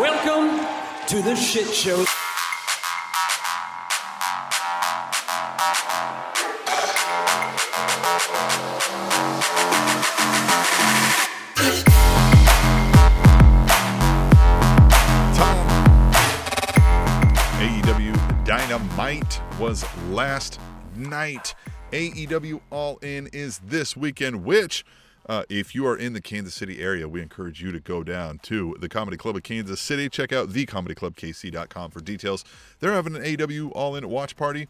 Welcome to the shit show. AEW Dynamite was last night. AEW All In is this weekend, which, if you are in the Kansas City area, we encourage you to go down to the Comedy Club of Kansas City. Check out thecomedyclubkc.com for details. They're having an AEW All In watch party.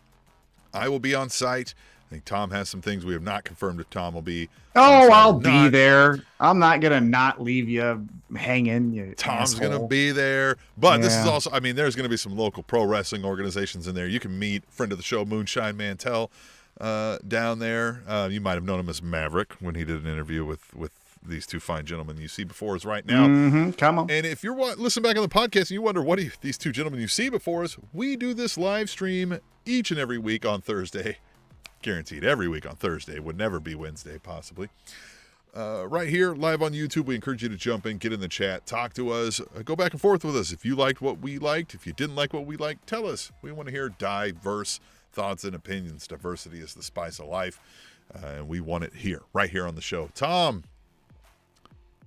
I will be on site. I think Tom has some things. We have not confirmed if Tom will be. I'll be there. I'm not going to not leave you hanging. Tom's going to be there. But this is also, there's going to be some local pro wrestling organizations in there. You can meet friend of the show, Moonshine Mantell, down there. You might have known him as Maverick when he did an interview with these two fine gentlemen you see before us right now. Mm-hmm. Come on. And if you're listening back on the podcast and you wonder what these two gentlemen you see before us, we do this live stream each and every week on Thursday. Guaranteed every week on Thursday. Would never be Wednesday, possibly. Right here, live on YouTube. We encourage you to jump in, get in the chat, talk to us, go back and forth with us. If you liked what we liked, if you didn't like what we liked, tell us. We want to hear diverse thoughts and opinions. Diversity is the spice of life, and we want it here, right here on the show. Tom,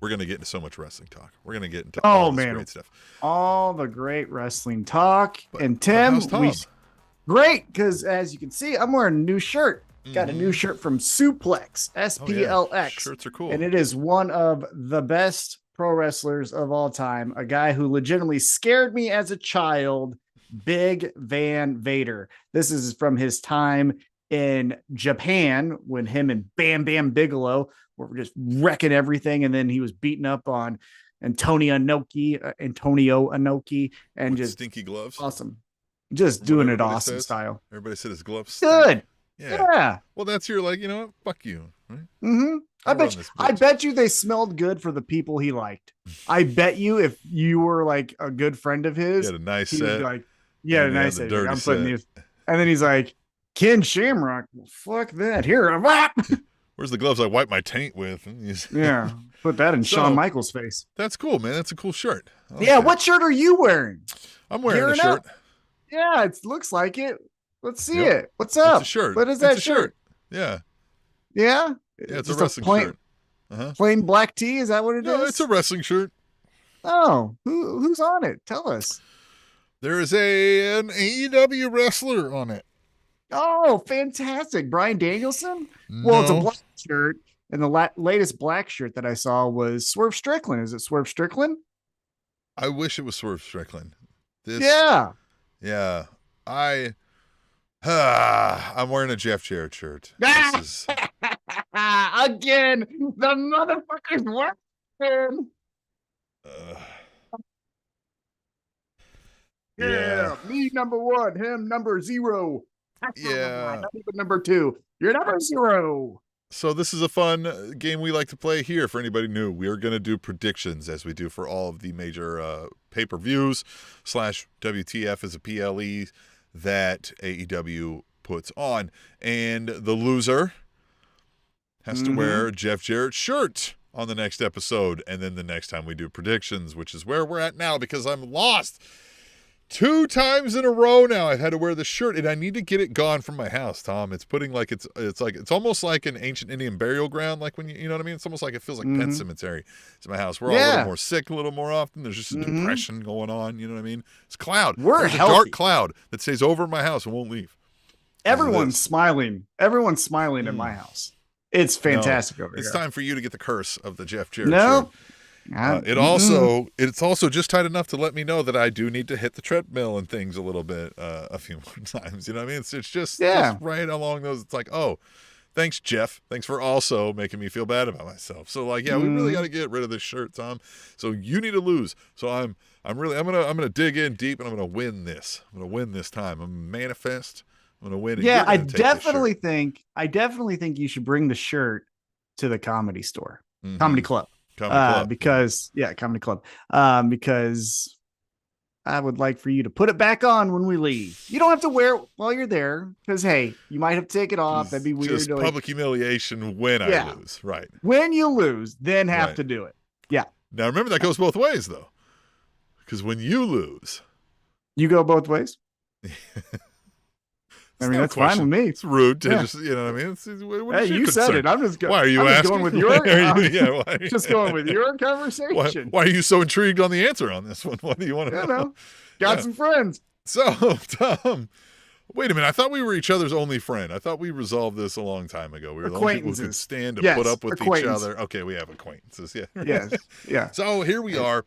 we're going to get into so much wrestling talk. We're going to get into all this great stuff. All the great wrestling talk. And Tim, great, because as you can see, I'm wearing a new shirt. Got a new shirt from Suplex, SPLX. Oh, yeah. Shirts are cool. And it is one of the best pro wrestlers of all time. A guy who legitimately scared me as a child, Big Van Vader. This is from his time in Japan when him and Bam Bam Bigelow were just wrecking everything. And then he was beating up on Antonio Inoki, and with just stinky gloves. Awesome. Just doing it awesome style. Everybody said his gloves stink. Good. Yeah. Well, that's your fuck you. Right? Mm-hmm. I bet you they smelled good for the people he liked. I bet you if you were like a good friend of his, he had a nice set. Like, a nice set. I'm putting these. And then he's like, Ken Shamrock. Well, fuck that. Here, where's the gloves I wipe my taint with? Yeah. Put that in Shawn Michaels' face. That's cool, man. That's a cool shirt. What shirt are you wearing? I'm wearing a shirt. Yeah, it looks like it. Let's see it. What's up? It's a shirt. What is that shirt? Yeah. Yeah? Yeah, it's a wrestling shirt. Plain black tee? Is that what it is? No, it's a wrestling shirt. Oh, who's on it? Tell us. There is an AEW wrestler on it. Oh, fantastic. Bryan Danielson? No. Well, it's a black shirt, and the latest black shirt that I saw was Swerve Strickland. Is it Swerve Strickland? I wish it was Swerve Strickland. Yeah. I'm wearing a Jeff Jarrett shirt. Again, the motherfucker's working. Me number one, him number zero. Yeah. Not even number two. You're number zero. So this is a fun game we like to play here. For anybody new, we are going to do predictions as we do for all of the major pay-per-views / WTF as a PLE that AEW puts on. And the loser has to wear a Jeff Jarrett shirt on the next episode. And then the next time we do predictions, which is where we're at now because I'm lost. 2 times in a row now I've had to wear the shirt, and I need to get it gone from my house, Tom. It's putting like it's almost like an ancient Indian burial ground, like when you know what I mean? It's almost like it feels like Pet Cemetery. It's my house. We're all a little more sick a little more often. There's just a depression going on, you know what I mean? It's cloud. There's a dark cloud that stays over my house and won't leave. Everyone's smiling. Everyone's smiling in my house. It's fantastic over here. It's time for you to get the curse of the Jeff Jarrett shirt. It's also just tight enough to let me know that I do need to hit the treadmill and things a little bit a few more times. You know what I mean? It's just right along those. It's like, oh, thanks, Jeff. Thanks for also making me feel bad about myself. So we really got to get rid of this shirt, Tom. So you need to lose. So I'm gonna dig in deep and I'm gonna win this. I'm gonna win this time. I'm gonna manifest. I'm gonna win. Yeah, I definitely think you should bring the shirt to the comedy store, comedy club. Comedy Club. Because I would like for you to put it back on when we leave. You don't have to wear it while you're there because, hey, you might have to take it off. That'd be weird. Just public humiliation when I lose. Right. When you lose, then have to do it. Yeah. Now, remember, that goes both ways, though. Because when you lose, You go both ways. I mean, that's fine with me. It's rude to Yeah. just, you know what I mean? What Hey, is your you said concern? it. I'm just Why are you I'm just asking? going with your. Yeah, Just going with your conversation. Why are you so intrigued on the answer on this one? What do you want to You know? know, got Yeah. some friends. So, Tom, wait a minute. I thought we were each other's only friend. I thought we resolved this a long time ago. We were the only people who could stand to put up with each other. Okay, we have acquaintances. Yeah. Yes. Yeah. So here we are.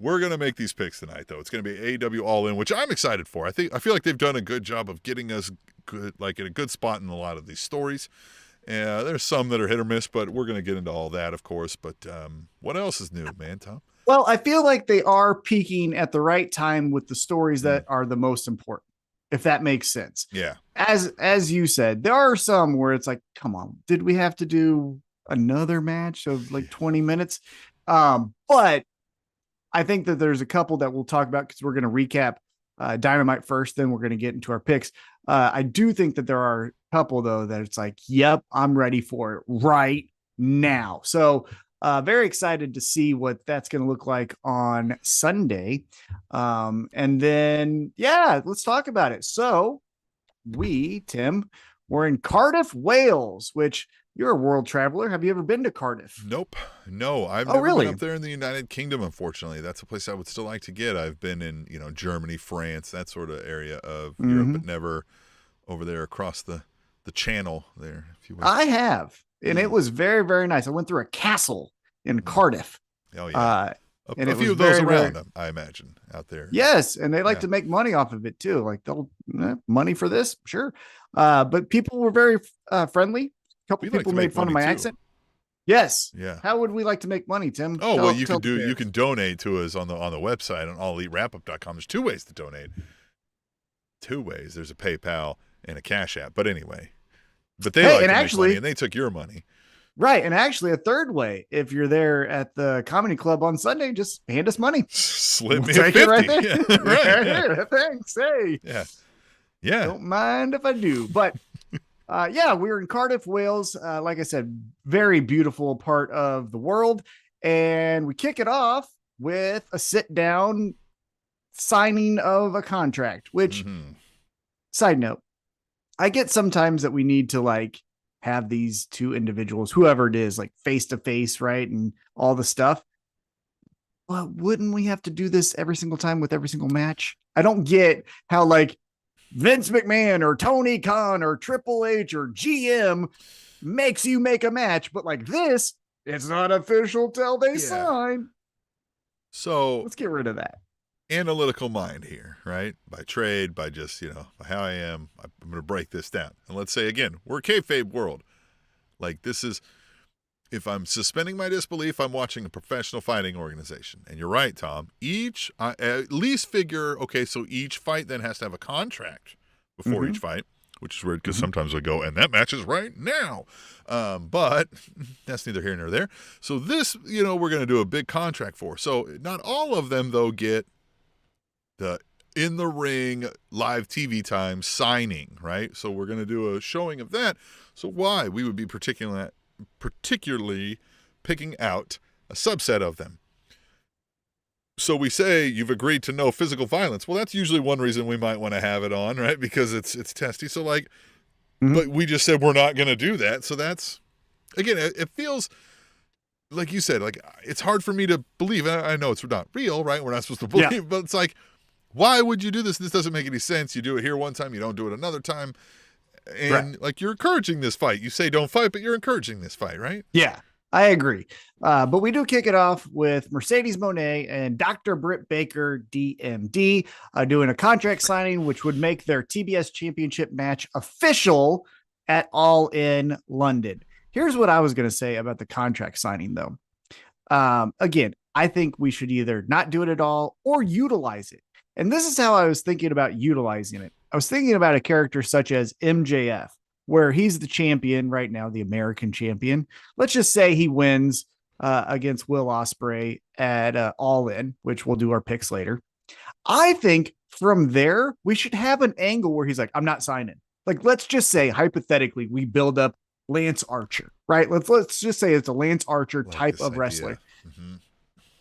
We're going to make these picks tonight, though. It's going to be AEW All In, which I'm excited for. I feel like they've done a good job of getting us good, like in a good spot in a lot of these stories. There's some that are hit or miss, but we're going to get into all that, of course. But what else is new, man, Tom? Well, I feel like they are peaking at the right time with the stories that are the most important, if that makes sense. Yeah. As you said, there are some where it's like, come on, did we have to do another match of like 20 minutes? But I think that there's a couple that we'll talk about because we're going to recap Dynamite first, then we're going to get into our picks. I do think that there are a couple, though, that it's like, yep, I'm ready for it right now. So very excited to see what that's going to look like on Sunday. And then, yeah, let's talk about it. So Tim, we're in Cardiff, Wales, which you're a world traveler. Have you ever been to Cardiff? Nope. No, I've never been up there in the United Kingdom, unfortunately. That's a place I would still like to get. I've been in, Germany, France, that sort of area of Europe, but never over there across the channel there, if you will. I have, and it was very, very nice. I went through a castle in Cardiff. Oh, yeah. And a few of those around, I imagine, out there. Yes, and they like to make money off of it, too. Like, they'll money for this? Sure. But people were very friendly. A couple people made fun of my accent. Yes. Yeah. How would we like to make money, Tim? Oh, you can donate to us on the website on alleatewrapup.com. There's two ways to donate. Two ways. There's a PayPal and a Cash App. But anyway. But they like to make money, and they took your money. Right. And actually, a third way, if you're there at the comedy club on Sunday, just hand us money. Slip me a 50. Right there. Yeah, right here. Thanks. Hey. Yeah. Yeah. Don't mind if I do. But yeah, we were in Cardiff, Wales. Like I said, very beautiful part of the world. And we kick it off with a sit down signing of a contract, which side note, I get sometimes that we need to like have these two individuals, whoever it is, like face to face, right? And all the stuff. But wouldn't we have to do this every single time with every single match? I don't get how like Vince McMahon or Tony Khan or Triple H or GM makes you make a match, but like this, it's not official till they sign. So let's get rid of that. Analytical mind here, right? By trade, by just, by how I am, I'm going to break this down. And let's say again, we're a kayfabe world. Like this is, if I'm suspending my disbelief, I'm watching a professional fighting organization. And you're right, Tom. Each, at least figure, okay, so each fight then has to have a contract before each fight, which is weird because sometimes we go, and that match is right now. But that's neither here nor there. So this, we're going to do a big contract for. So not all of them, though, get the in-the-ring live TV time signing, right? So we're going to do a showing of that. So why? We would be particularly picking out a subset of them. So we say you've agreed to no physical violence. Well, that's usually one reason we might want to have it on, right? Because it's testy. So like, but we just said we're not going to do that. So that's, again, it feels like you said, like it's hard for me to believe. I know it's not real, right? We're not supposed to believe, but it's like, why would you do this? This doesn't make any sense. You do it here one time, you don't do it another time. And like you're encouraging this fight. You say don't fight, but you're encouraging this fight, right? Yeah, I agree. But we do kick it off with Mercedes Moné and Dr. Britt Baker, DMD, doing a contract signing, which would make their TBS championship match official at All In London. Here's what I was going to say about the contract signing, though. Again, I think we should either not do it at all or utilize it. And this is how I was thinking about utilizing it. I was thinking about a character such as MJF, where he's the champion right now, the American champion. Let's just say he wins against Will Ospreay at All In, which we'll do our picks later. I think from there, we should have an angle where he's like, I'm not signing. Like, let's just say, hypothetically, we build up Lance Archer, right? Let's just say it's a Lance Archer type of wrestler.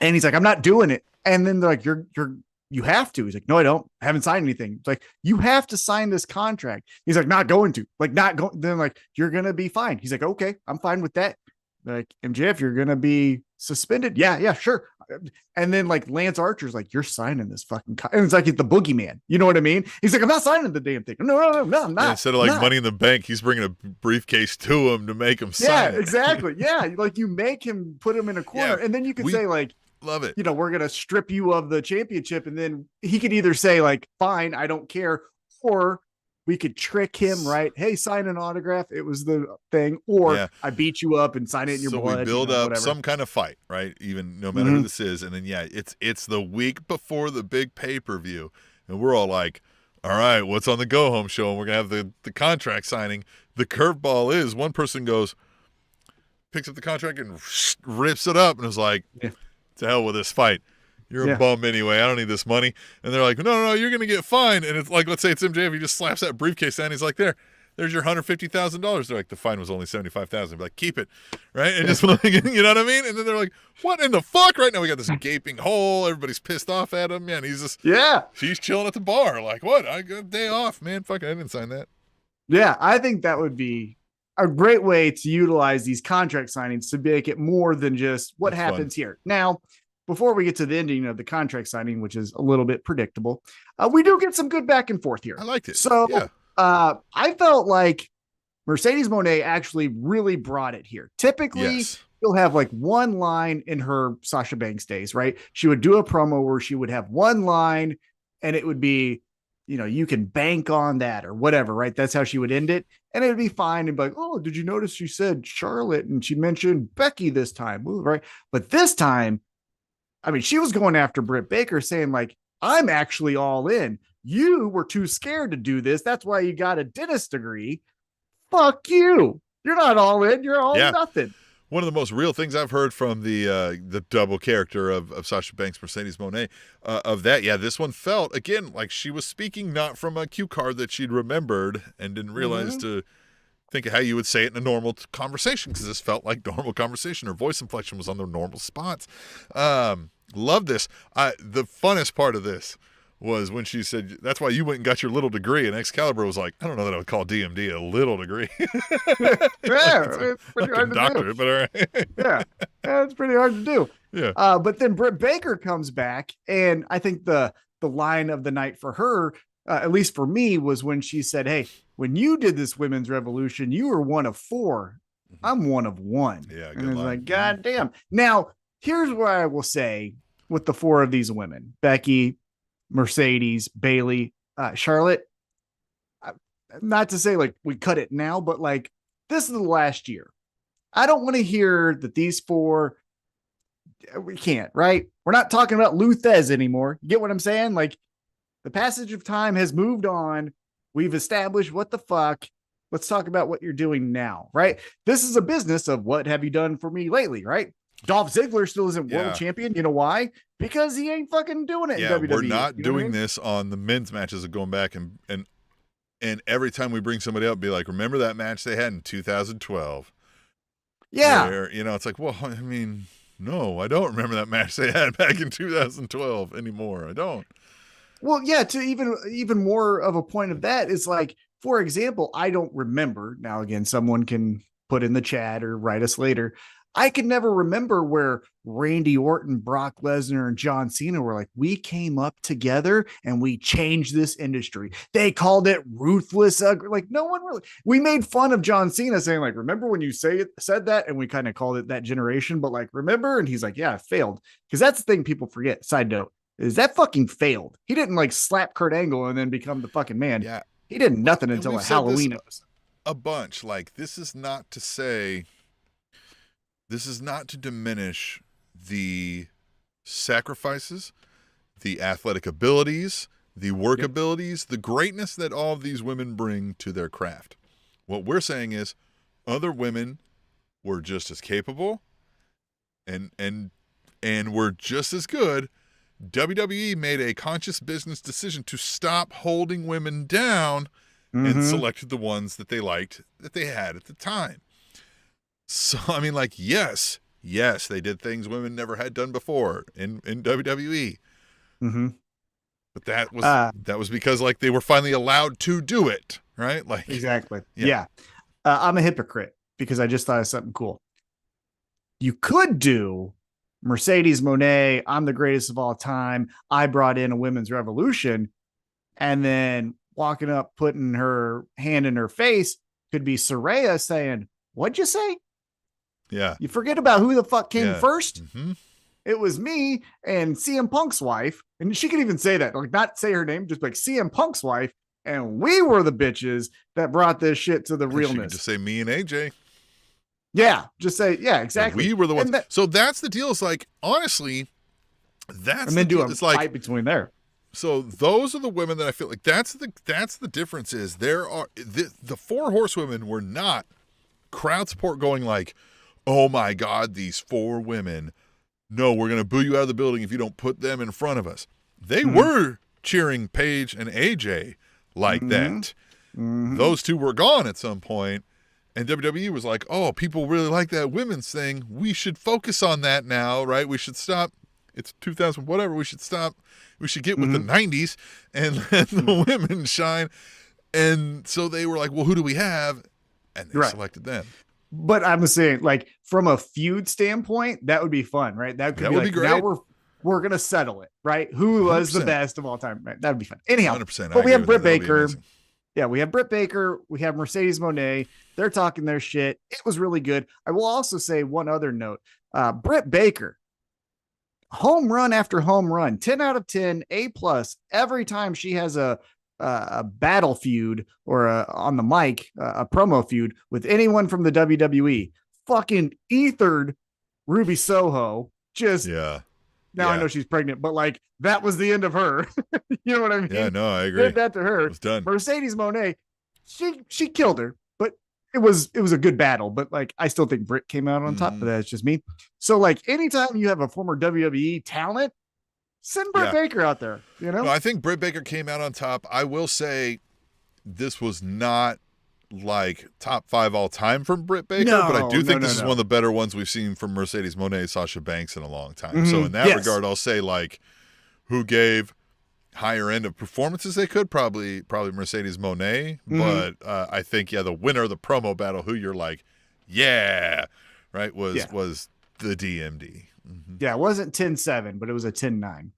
And he's like, I'm not doing it And then they're like, you have to. He's like, no, I don't. I haven't signed anything. It's like, you have to sign this contract. He's like, not going to. Like, not going. Then like, you're gonna be fine. He's like, okay, I'm fine with that. Like, MJF, you're gonna be suspended. Yeah, sure. And then like Lance Archer's like, you're signing this fucking and it's like the boogeyman. You know what I mean? He's like, I'm not signing the damn thing. No, I'm not. Yeah, instead of like Money in the Bank, he's bringing a briefcase to him to make him sign it. Exactly. Yeah, like you make him, put him in a corner, and then you can say like, love it. You know, we're gonna strip you of the championship, and then he could either say like, fine, I don't care, or we could trick him, right? Hey, sign an autograph. It was the thing, or I beat you up and sign it in your blood. So we build up whatever. Some kind of fight, right? Even no matter who this is, and then it's the week before the big pay-per-view, and we're all like, all right, what's on the go home show? And we're gonna have the contract signing. The curveball is one person picks up the contract and rips it up, and is like, to hell with this fight. You're a bum anyway. I don't need this money. And they're like, no, you're going to get fined. And it's like, let's say it's MJF. He just slaps that briefcase down. He's like, there's your $150,000. They're like, the fine was only $75,000. Like, keep it. Right. And just like, you know what I mean? And then they're like, what in the fuck? Right now we got this gaping hole. Everybody's pissed off at him. Yeah. And he's just, she's chilling at the bar. Like, what? I got a day off, man. Fuck it. I didn't sign that. Yeah. I think that would be a great way to utilize these contract signings to make it more than just what happens here. Now, before we get to the ending of the contract signing, which is a little bit predictable, we do get some good back and forth here. I liked it. So I felt like Mercedes Moné actually really brought it here. Typically, you'll have like one line in her Sasha Banks days, right? She would do a promo where she would have one line and it would be, you know, you can bank on that or whatever, right? That's how she would end it. And it would be fine. And be like, oh, did you notice she said Charlotte and she mentioned Becky this time? Ooh, right. But this time, I mean, she was going after Britt Baker saying like, I'm actually all in. You were too scared to do this. That's why you got a dentist degree. Fuck you. You're not all in. You're all nothing. One of the most real things I've heard from the double character of Sasha Banks, Mercedes Moné, of that. Yeah, this one felt, again, like she was speaking not from a cue card that she'd remembered and didn't realize to think of how you would say it in a normal conversation, because this felt like normal conversation. Her voice inflection was on the normal spots. Love this. The funnest part of this was when she said, that's why you went and got your little degree. And Excalibur was like, I don't know that I would call DMD a little degree. It's pretty hard to do. But all right. Yeah, it's pretty hard to do. Yeah. But then Britt Baker comes back, and I think the line of the night for her, at least for me, was when she said, hey, when you did this women's revolution, you were one of 4. I'm one of 1. Yeah, good and it's line. like, God damn. Now, here's what I will say with the 4 of these women: Becky, Mercedes, Bailey, Charlotte. Not to say like we cut it now, but like this is the last year. I don't want to hear that these 4, we can't, right? We're not talking about Lou Thez anymore. You get what I'm saying? Like, the passage of time has moved on. We've established what the fuck. Let's talk about what you're doing now, right? This is a business of what have you done for me lately, right? Dolph Ziggler still isn't world champion. You know why? Because he ain't fucking doing it in WWE. We're not doing this on the men's matches of going back and every time we bring somebody up, be like, remember that match they had in 2012? Yeah. Where, you know, it's like, well, I mean, no, I don't remember that match they had back in 2012 anymore. I don't. Well, yeah, to even more of a point of that is like, for example, I don't remember. Now, again, someone can put in the chat or write us later. I can never remember where Randy Orton, Brock Lesnar, and John Cena were like, we came up together and we changed this industry. They called it ruthless. Like, no one really. We made fun of John Cena saying like, remember when you said that? And we kind of called it that generation. But like, remember? And he's like, yeah, it failed. Because that's the thing people forget. Side note is that fucking failed. He didn't like slap Kurt Angle and then become the fucking man. Yeah. He did nothing until a Halloween episode. A bunch. Like, this is not to say. This is not to diminish the sacrifices, the athletic abilities, the work abilities, the greatness that all of these women bring to their craft. What we're saying is other women were just as capable and were just as good. WWE made a conscious business decision to stop holding women down and selected the ones that they liked that they had at the time. So, I mean, like, yes, Yes, they did things women never had done before in WWE. Mm-hmm. But that was because like they were finally allowed to do it, right? Like Exactly. Yeah. I'm a hypocrite because I just thought of something cool. You could do Mercedes Moné, I'm the greatest of all time. I brought in a women's revolution. And then walking up, putting her hand in her face could be Saraya saying, "What'd you say? Yeah. You forget about who the fuck came Yeah. first? Mm-hmm. It was me and CM Punk's wife." And she could even say that, like not say her name, just like CM Punk's wife. And we were the bitches that brought this shit to the realness. She could just say me and AJ. Yeah, just say, yeah, exactly. And we were the ones. So that's the deal. It's like, honestly, that's and then the do deal. a It's like, fight between there. So those are the women that I feel like that's the difference is there are the four horsewomen were not crowd support going like, oh my God, these four women. No, we're going to boo you out of the building if you don't put them in front of us. They were cheering Paige and AJ like that. Mm-hmm. Those two were gone at some point, and WWE was like, oh, people really like that women's thing. We should focus on that now, right? We should stop. It's 2000, whatever. We should stop. We should get with the 90s and let the women shine. And so they were like, well, who do we have? And they selected them. But I'm saying, like, from a feud standpoint, that would be fun, right? That would be great. Now we're gonna settle it, right? Who was 100%. The best of all time? Right? That would be fun. Anyhow, 100%. But we have Britt Baker. Yeah, we have Britt Baker. We have Mercedes Moné. They're talking their shit. It was really good. I will also say one other note. Britt Baker, home run after home run, 10 out of 10, A+. Every time she has a battle feud or on the mic, a promo feud with anyone from the WWE, fucking ethered Ruby Soho. Now I know she's pregnant, but like that was the end of her. You know what I mean? Yeah, no, I agree. Did that to her. It was done. Mercedes Moné, she killed her, but it was a good battle. But like I still think Britt came out on top, but that's just me. So like anytime you have a former WWE talent, send Britt Baker out there, you know? No, I think Britt Baker came out on top. I will say this was not like top 5 all time from Britt Baker, but I do think this is one of the better ones we've seen from Mercedes Moné, Sasha Banks in a long time. Mm-hmm. So in that regard, I'll say like who gave higher end of performances they could, probably Mercedes Moné, but I think, the winner of the promo battle, who you're like, right, was the DMD. Mm-hmm. Yeah, it wasn't 10-7, but it was a 10-9.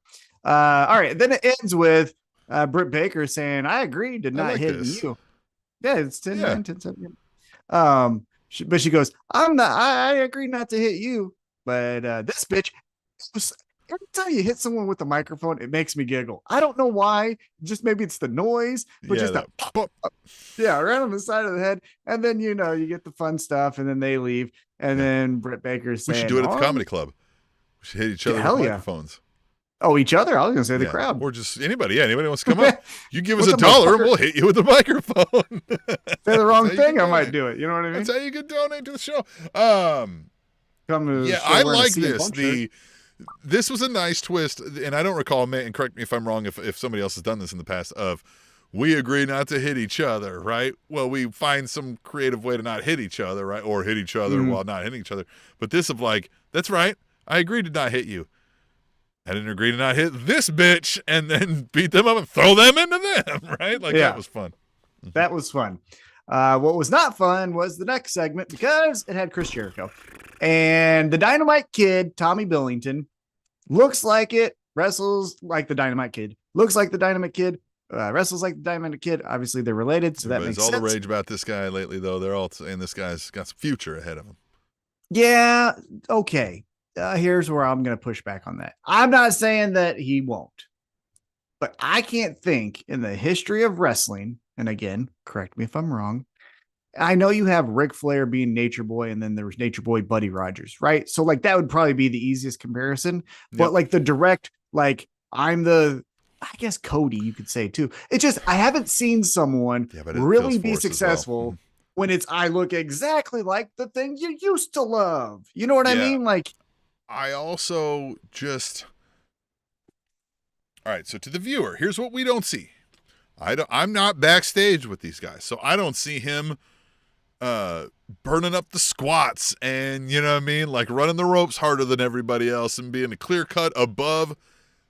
All right, then it ends with Britt Baker saying, I agree to not hitting you. Yeah, it's 10-9, 10-7. But she goes, I agree not to hit you, but this bitch, every time you hit someone with a microphone, it makes me giggle. I don't know why. Just maybe it's the noise, but just that pop, right on the side of the head. And then, you get the fun stuff, and then they leave. And then Britt Baker's saying, we should do it at the comedy club. We should hit each other with microphones. Oh, each other? I was going to say the crowd. Or just anybody. Yeah, anybody wants to come up. You give us $1 and we'll hit you with the microphone. Say the wrong thing, I might do it. You know what I mean? That's how you can donate to the show. I like this. This was a nice twist, and I don't recall, and correct me if I'm wrong, if somebody else has done this in the past, of we agree not to hit each other, right? Well, we find some creative way to not hit each other, right? Or hit each other while not hitting each other. But this of like, that's right, I agreed to not hit you. I didn't agree to not hit this bitch and then beat them up and throw them into them, right? Like, that was fun. That was fun. What was not fun was the next segment because it had Chris Jericho. And the Dynamite Kid, Tommy Billington, looks like it, wrestles like the Dynamite Kid. Looks like the Dynamite Kid, wrestles like the Dynamite Kid. Obviously, they're related, so that makes sense. All the rage about this guy lately, though. They're all saying this guy's got some future ahead of him. Yeah, okay. Here's where I'm going to push back on that. I'm not saying that he won't, but I can't think in the history of wrestling, and again, correct me if I'm wrong, I know you have Ric Flair being Nature Boy, and then there was Nature Boy Buddy Rogers, right? So like that would probably be the easiest comparison. But like the direct, like I guess Cody, you could say too. It's just I haven't seen someone really be successful when it's I look exactly like the thing you used to love. You know what I mean? Like I also just all right. So to the viewer, here's what we don't see. I'm not backstage with these guys, so I don't see him burning up the squats and, you know what I mean, like running the ropes harder than everybody else and being a clear cut above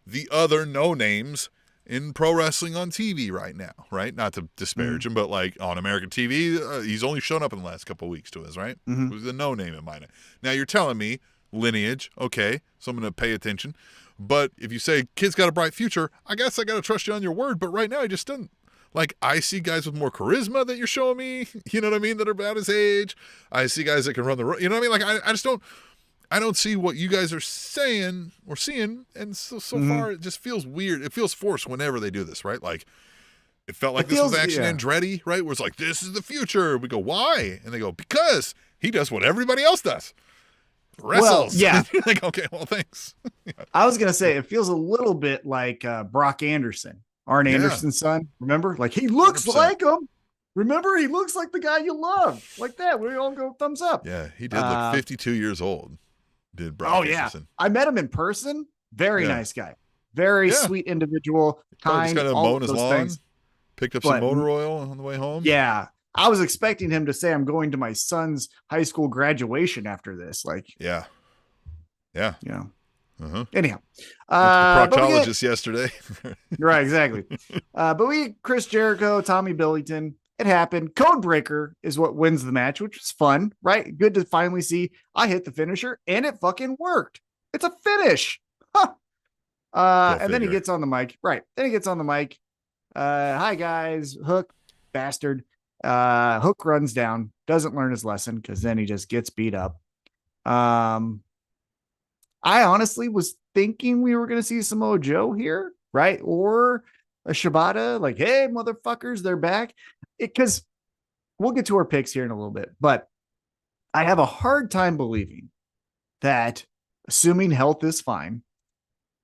the other no names in pro wrestling on TV right now, right? Not to disparage him, but like on American TV, he's only shown up in the last couple of weeks to us, right? It was a no name in mine. Now you're telling me lineage, okay, so I'm going to pay attention. But if you say kid's got a bright future, I guess I got to trust you on your word. But right now, he just doesn't. Like, I see guys with more charisma that you're showing me, you know what I mean, that are about his age. I see guys that can run the road, you know what I mean? Like, I just don't, I don't see what you guys are saying or seeing, and so far it just feels weird. It feels forced whenever they do this, right? Like, it felt like this was Action Andretti, right? Where it's like, this is the future. We go, why? And they go, because he does what everybody else does. Wrestles. Well, yeah. You're like, okay, well, thanks. I was going to say, it feels a little bit like Brock Anderson. Arn Anderson's son, remember? Like, he looks 100%. like him. Remember, he looks like the guy you love. Like that. We all go thumbs up. Yeah, he did look 52 years old. Did Brian Anderson. I met him in person. Very nice guy. Very sweet individual. Kind, just all mowing his lawn. things. Picked up some motor oil on the way home. Yeah. I was expecting him to say, I'm going to my son's high school graduation after this. Like, yeah. You know. Anyhow, the proctologist yesterday. Right, exactly. But we, Chris Jericho, Tommy Billington, it happened. Codebreaker is what wins the match, which is fun, right? Good to finally see. I hit the finisher and it fucking worked. It's a finish. Huh. And then he gets on the mic. Right. Then he gets on the mic. Hi guys, Hook, bastard. Hook runs down, doesn't learn his lesson because then he just gets beat up. I honestly was thinking we were going to see Samoa Joe here, right? Or a Shibata, like, hey, motherfuckers, they're back. Because we'll get to our picks here in a little bit, but I have a hard time believing that, assuming health is fine,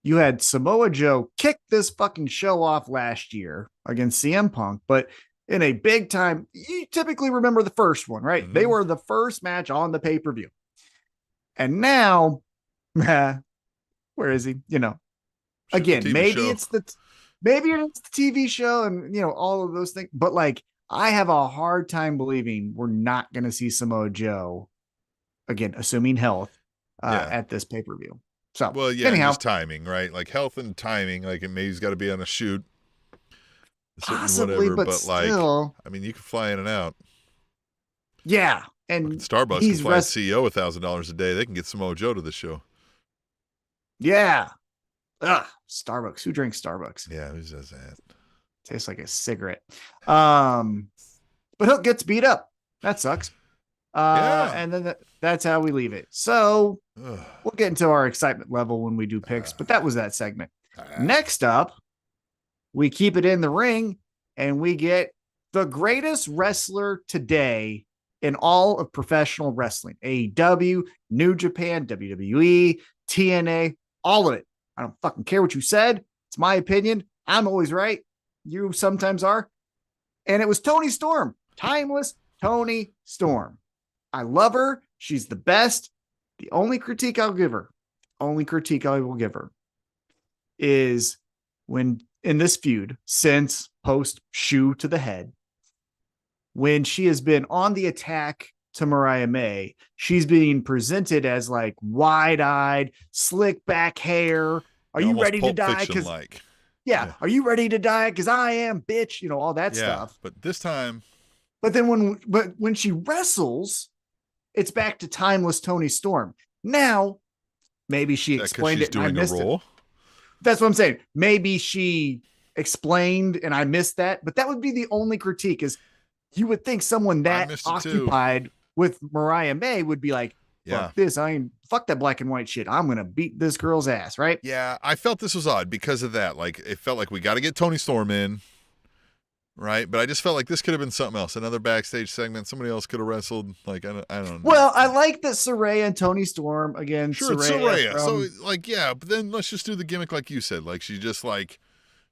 you had Samoa Joe kick this fucking show off last year against CM Punk, but in a big time, you typically remember the first one, right? They were the first match on the pay-per-view. And now, where is he? You know, again, maybe it's the TV show and, you know, all of those things. But like, I have a hard time believing we're not going to see Samoa Joe again, assuming health at this pay-per-view. So, well, yeah, anyhow, just timing, right? Like health and timing. Like, maybe he's got to be on a shoot, possibly, whatever. But still, like, I mean, you can fly in and out. Yeah, and Starbucks can fly CEO $1,000 a day. They can get Samoa Joe to the show. Yeah. Starbucks. Who drinks Starbucks? Yeah, who does that? Tastes like a cigarette. But Hook gets beat up. That sucks. And then that's how we leave it. So we'll get into our excitement level when we do picks, but that was that segment. Next up, we keep it in the ring and we get the greatest wrestler today in all of professional wrestling. AEW, New Japan, WWE, TNA, all of it. I don't fucking care what you said. It's my opinion. I'm always right. You sometimes are. And it was Toni Storm. Timeless Toni Storm. I love her. She's the best. The only critique I'll give her, is when in this feud, since post shoe to the head, when she has been on the attack to Mariah May, she's being presented as like wide-eyed, slick back hair. Are you ready to die? Because are you ready to die? Because I am, bitch. You know, all that stuff. But this time, then when she wrestles, it's back to timeless Toni Storm. Now, maybe she explained it and I missed it. That's what I'm saying. Maybe she explained and I missed that. But that would be the only critique. Is you would think someone that occupied with Mariah May would be like, fuck this. Fuck that black and white shit. I'm going to beat this girl's ass, right? Yeah, I felt this was odd because of that. Like, it felt like we got to get Toni Storm in, right? But I just felt like this could have been something else. Another backstage segment. Somebody else could have wrestled. Like, I don't know. Well, I like that Saraya and Toni Storm, again. Sure, it's Saraya. So, like, yeah, but then let's just do the gimmick like you said. Like, she just, like,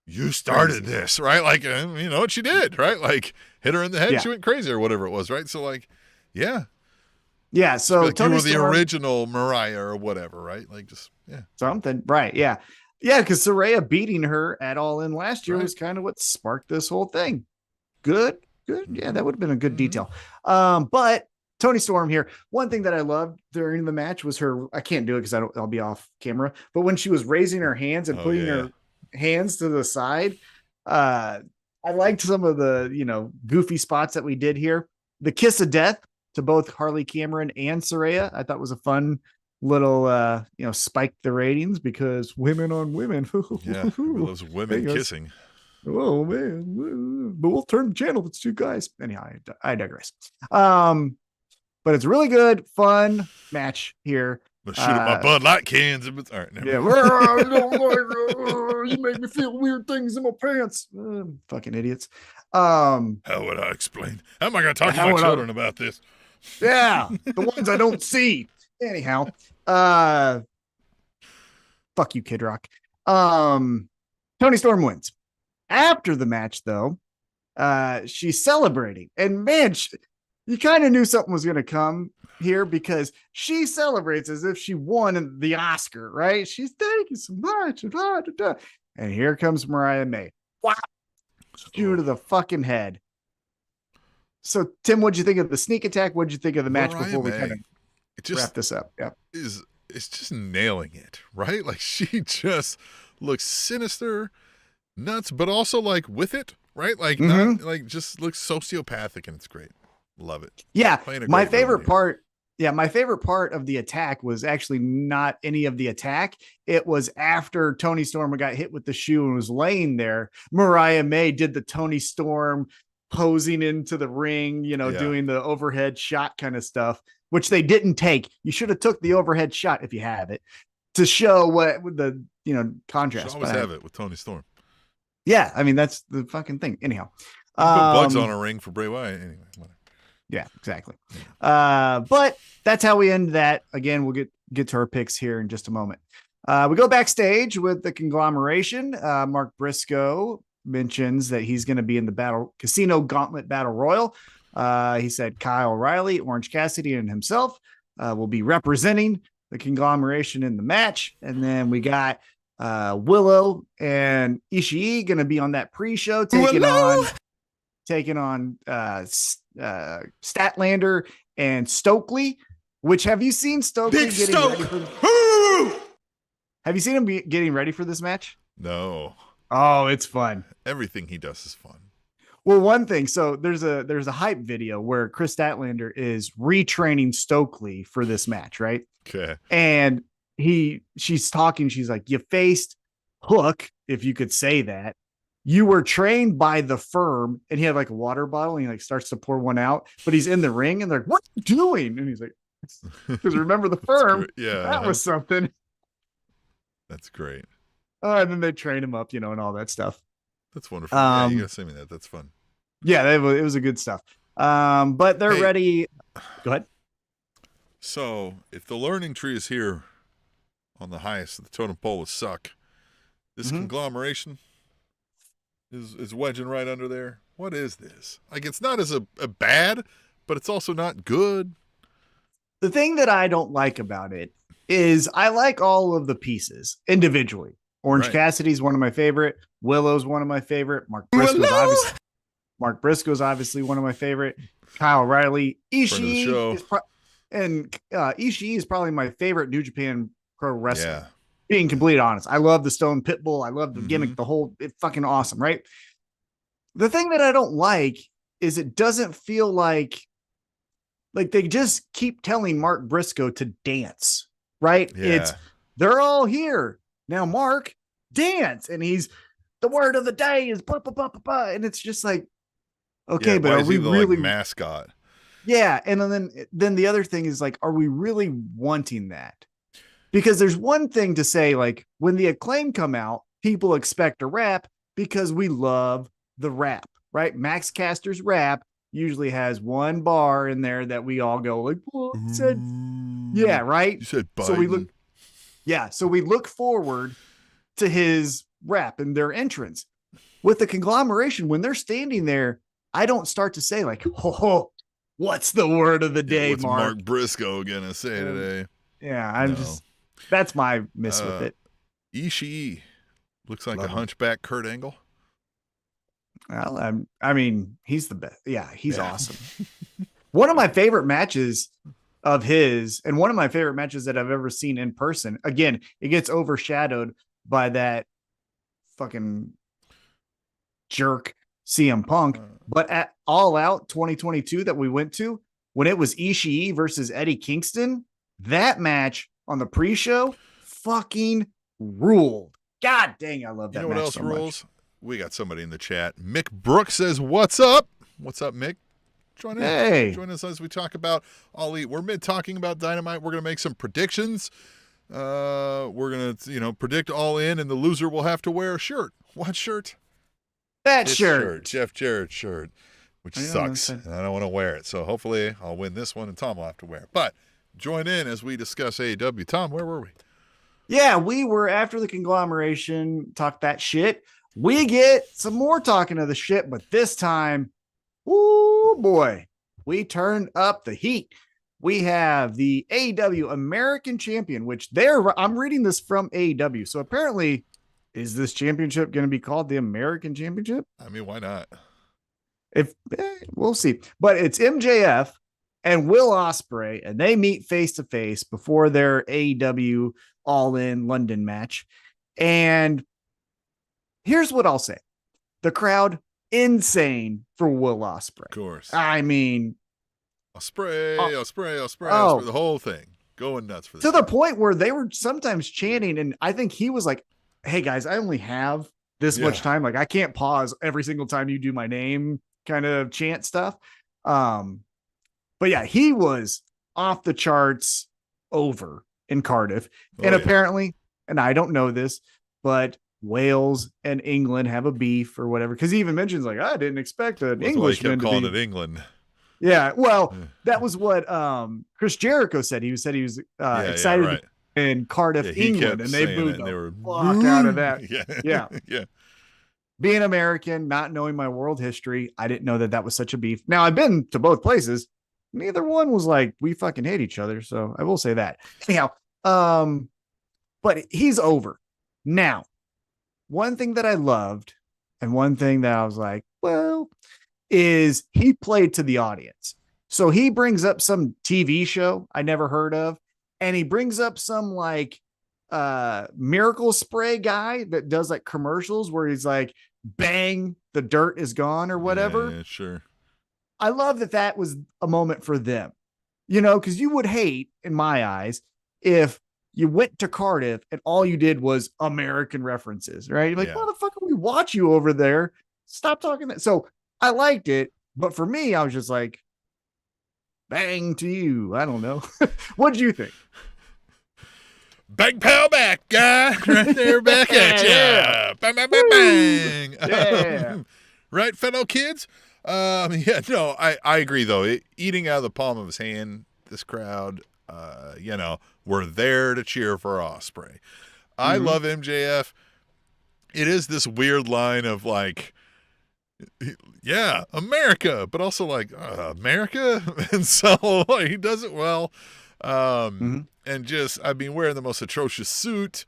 you started this, right? Like, you know what she did, right? Like, hit her in the head, she went crazy or whatever it was, right? So, like, yeah. Yeah, so like Toni Storm, you were the original Mariah or whatever, right? Like, just, something, right, yeah. Yeah, because Saraya beating her at All In last year was kind of what sparked this whole thing. Good. Yeah, that would have been a good detail. But Tony Storm here. One thing that I loved during the match was her. I can't do it because I'll be off camera. But when she was raising her hands and putting her hands to the side, I liked some of the goofy spots that we did here. The kiss of death to both Harley Cameron and Saraya, I thought was a fun little spike the ratings because women on women. Yeah, those women kissing. Oh man, but we'll turn the channel if it's two guys. Anyhow, I digress. But it's a really good, fun match here. But shoot at my Bud Light cans. All right, yeah, you make me feel weird things in my pants. Fucking idiots. How would I explain? How am I going to talk to my children about this? Yeah, the ones I don't see. Anyhow, fuck you, Kid Rock. Tony Storm wins. After the match, though, she's celebrating, and man, you kind of knew something was going to come here because she celebrates as if she won the Oscar, right? She's thank you so much, and here comes Mariah May. Wow, shoot to the fucking head. So, Tim, what'd you think of the sneak attack? What'd you think of the match before we kind of wrap this up? Yeah, it's just nailing it, right? Like she just looks sinister. Nuts, but also like with it, right? Like not like just looks sociopathic, and it's great. Love it. Yeah, my favorite part. Yeah, my favorite part of the attack was actually not any of the attack. It was after Tony Storm got hit with the shoe and was laying there. Mariah May did the Tony Storm posing into the ring, doing the overhead shot kind of stuff, which they didn't take. You should have took the overhead shot if you have it to show what the contrast. Should always have it with Tony Storm. Yeah, I mean, that's the fucking thing. Anyhow. Put Bugs on a ring for Bray Wyatt. Anyway. Whatever. Yeah, exactly. But that's how we end that. Again, we'll get to our picks here in just a moment. We go backstage with the conglomeration. Mark Briscoe mentions that he's going to be in the Casino Gauntlet Battle Royal. He said Kyle O'Reilly, Orange Cassidy, and himself will be representing the conglomeration in the match. And then we got Willow and Ishii going to be on that pre-show taking on Statlander and Stokely. Which have you seen Stokely getting ready for? Have you seen him getting ready for this match? No. Oh, it's fun. Everything he does is fun. Well, one thing. So there's a hype video where Chris Statlander is retraining Stokely for this match, right? Okay. And she's talking. She's like, you faced Hook, if you could say that. You were trained by the Firm, and he had like a water bottle, and he like starts to pour one out, but he's in the ring, and they're like, what are you doing? And he's like, because remember the Firm? Yeah. That was something. That's great. And then they train him up, and all that stuff. That's wonderful. Yeah, you gotta send me that. That's fun. Yeah, it was a good stuff. But they're ready. Go ahead. So if the learning tree is here on the highest of the totem pole is suck, this conglomeration is wedging right under there. What is this? Like, it's not as a bad, but it's also not good. The thing that I don't like about it is I like all of the pieces individually. Orange Cassidy's one of my favorite. Willow's one of my favorite. Mark Briscoe's obviously one of my favorite. Kyle O'Reilly, Ishii Ishii is probably my favorite New Japan Pro wrestler. Yeah. Being completely honest, I love the Stone Pitbull. I love the gimmick, it's fucking awesome, right? The thing that I don't like is it doesn't feel like they just keep telling Mark Briscoe to dance, right? Yeah. They're all here. Now, Mark, dance. And the word of the day is blah, blah, blah, blah, blah. And it's just like, okay, but are we really mascot? Yeah. And then the other thing is like, are we really wanting that? Because there's one thing to say, like, when the Acclaim come out, people expect a rap because we love the rap, right? Max Caster's rap usually has one bar in there that we all go like, well, said, yeah, right. You said Biden. So we look forward to his rap and their entrance. With the conglomeration, when they're standing there, I don't start to say like, oh, what's the word of the day, what's Mark? Mark Briscoe gonna say today? Yeah, that's my miss with it. Ishii looks like a hunchback Kurt Angle. Well, I mean, he's the best. Yeah, he's awesome. One of my favorite matches of his, and one of my favorite matches that I've ever seen in person. Again, it gets overshadowed by that fucking jerk CM Punk. But at All Out 2022 that we went to, when it was Ishii versus Eddie Kingston, that match on the pre-show fucking ruled. God dang, I love that match. You know what else so rules? much. We got somebody in the chat. Mick Brooks says, "What's up? What's up, Mick? Join in. Hey. Join us as we talk about All In. We're talking about Dynamite. We're going to make some predictions. We're going to, predict All In, and the loser will have to wear a shirt. What shirt? That This shirt. Jeff Jarrett's shirt, which sucks. And I don't want to wear it. So hopefully I'll win this one, and Tom will have to wear it. But join in as we discuss AEW. Tom, where were we? Yeah, we were after the conglomeration, talk that shit. We get some more talking of the shit, but this time, oh boy, we turned up the heat. We have the AEW American Champion, which I'm reading this from AEW. So apparently, is this championship going to be called the American Championship? I mean, why not? We'll see. But it's MJF and Will Ospreay, and they meet face to face before their AEW All In London match. And here's what I'll say: the crowd insane for Will Ospreay. Of course. I mean, Ospreay for the whole thing, going nuts for this. To the point where they were sometimes chanting, and I think he was like, "Hey guys, I only have this much time. Like, I can't pause every single time you do my name," kind of chant stuff. But yeah, he was off the charts over in Cardiff. And apparently, and I don't know this, but Wales and England have a beef or whatever. Because he even mentions, like, I didn't expect an Englishman to calling it England. Yeah, well, that was what Chris Jericho said. He was excited to be in Cardiff, England, and they booed the fuck out of that. Yeah. Being American, not knowing my world history, I didn't know that was such a beef. Now, I've been to both places. Neither one was like, we fucking hate each other. So I will say that. Anyhow, but he's over. Now, one thing that I loved and one thing that I was like, well, is he played to the audience. So he brings up some TV show I never heard of, and he brings up some like miracle spray guy that does like commercials where he's like, bang, the dirt is gone or whatever. Yeah, sure. I love that was a moment for them, because you would hate, in my eyes, if you went to Cardiff and all you did was American references, right? You're like, motherfucker, we watch you over there. Stop talking that. So I liked it, but for me, I was just like, bang to you. I don't know. What did you think? Bang, pow, back, guy. Right there, back at you. Yeah. Bang, bang, bang, bang. Yeah. Right, fellow kids? I agree, though. Eating out of the palm of his hand, this crowd, we're there to cheer for Ospreay. I love MJF. It is this weird line of like, yeah, America, but also like, America? And so he does it well. And just, wearing the most atrocious suit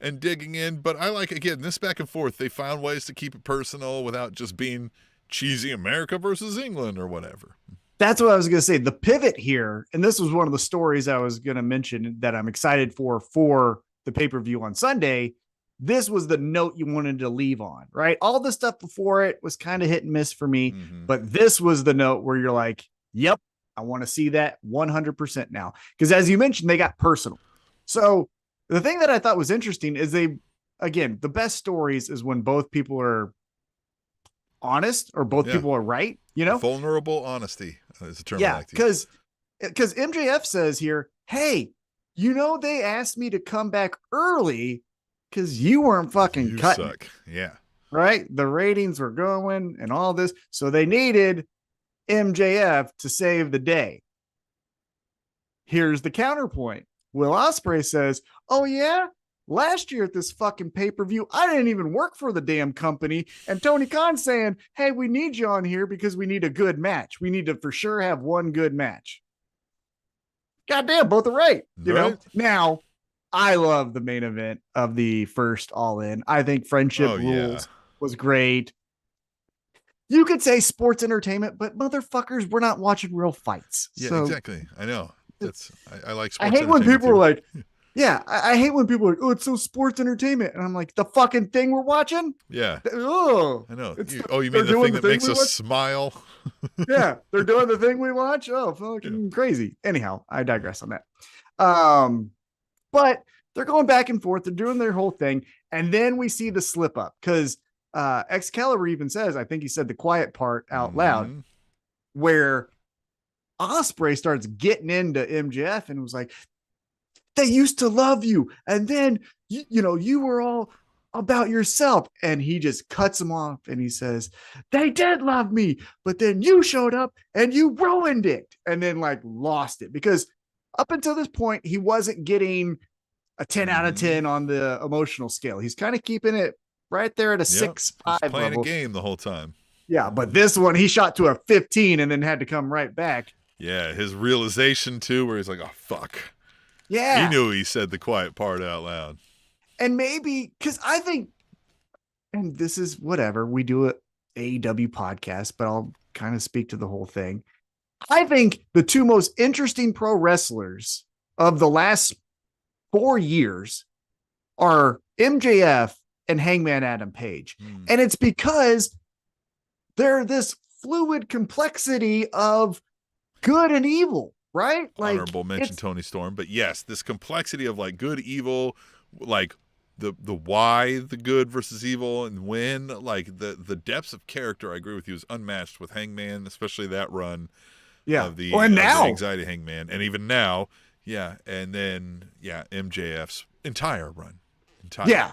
and digging in. But I like, again, this back and forth. They found ways to keep it personal without just being cheesy America versus England or whatever. That's what I was going to say. The pivot here, and this was one of the stories I was going to mention that I'm excited for the pay-per-view on Sunday. This was the note you wanted to leave on, right? All the stuff before it was kind of hit and miss for me, but this was the note where you're like, yep, I want to see that 100% now. Because as you mentioned, they got personal. So the thing that I thought was interesting is the best stories is when both people are honest or both people are right, Vulnerable honesty is a term I like to use. Because MJF says here, hey, they asked me to come back early because you weren't fucking cutting. Suck. Yeah. Right? The ratings were going and all this. So they needed MJF to save the day. Here's the counterpoint. Will Ospreay says, oh yeah? Last year at this fucking pay-per-view, I didn't even work for the damn company. And Tony Khan's saying, hey, we need you on here because we need a good match. We need to for sure have one good match. Goddamn, both are right. You know? Now, I love the main event of the first All In. I think Friendship Rules was great. you could say sports entertainment, but motherfuckers, we're not watching real fights. Yeah, so exactly. I know. I like I sports hate when entertainment people are too. like, yeah, I hate when people are like, oh, it's so sports entertainment. And I'm like, the fucking thing we're watching? Yeah, Oh, I know. it's You they're mean the doing thing that makes we us watch? smile? Yeah, they're doing the thing we watch. Oh, fucking crazy. Anyhow, I digress on that. But they're going back and forth. They're doing their whole thing. And then we see the slip up because Excalibur even says, I think he said the quiet part out loud, where Osprey starts getting into MJF and was like, they used to love you. And then, you were all about yourself. And he just cuts him off and he says, they did love me, but then you showed up and you ruined it. And then like lost it because up until this point, he wasn't getting a 10 out of 10 on the emotional scale. He's kind of keeping it right there at a 6-5 playing level. a game the whole time. Yeah, but this one he shot to a 15 and then had to come right back. Yeah, his realization too, where he's like, "Oh fuck." Yeah, he knew he said the quiet part out loud. And maybe because I think, and this is whatever we do a AEW podcast, but I'll kind of speak to the whole thing. I think the two most interesting pro wrestlers of the last 4 years are MJF and Hangman Adam Page. And it's because they're this fluid complexity of good and evil, right? Like, honorable mention Tony Storm, but yes, this complexity of like good, evil, like the why the good versus evil and when, like the depths of character, I agree with you, is unmatched with Hangman, especially that run. Yeah. Of the, and now the Anxiety Hangman, and even now, yeah, and then MJF's entire run. Run.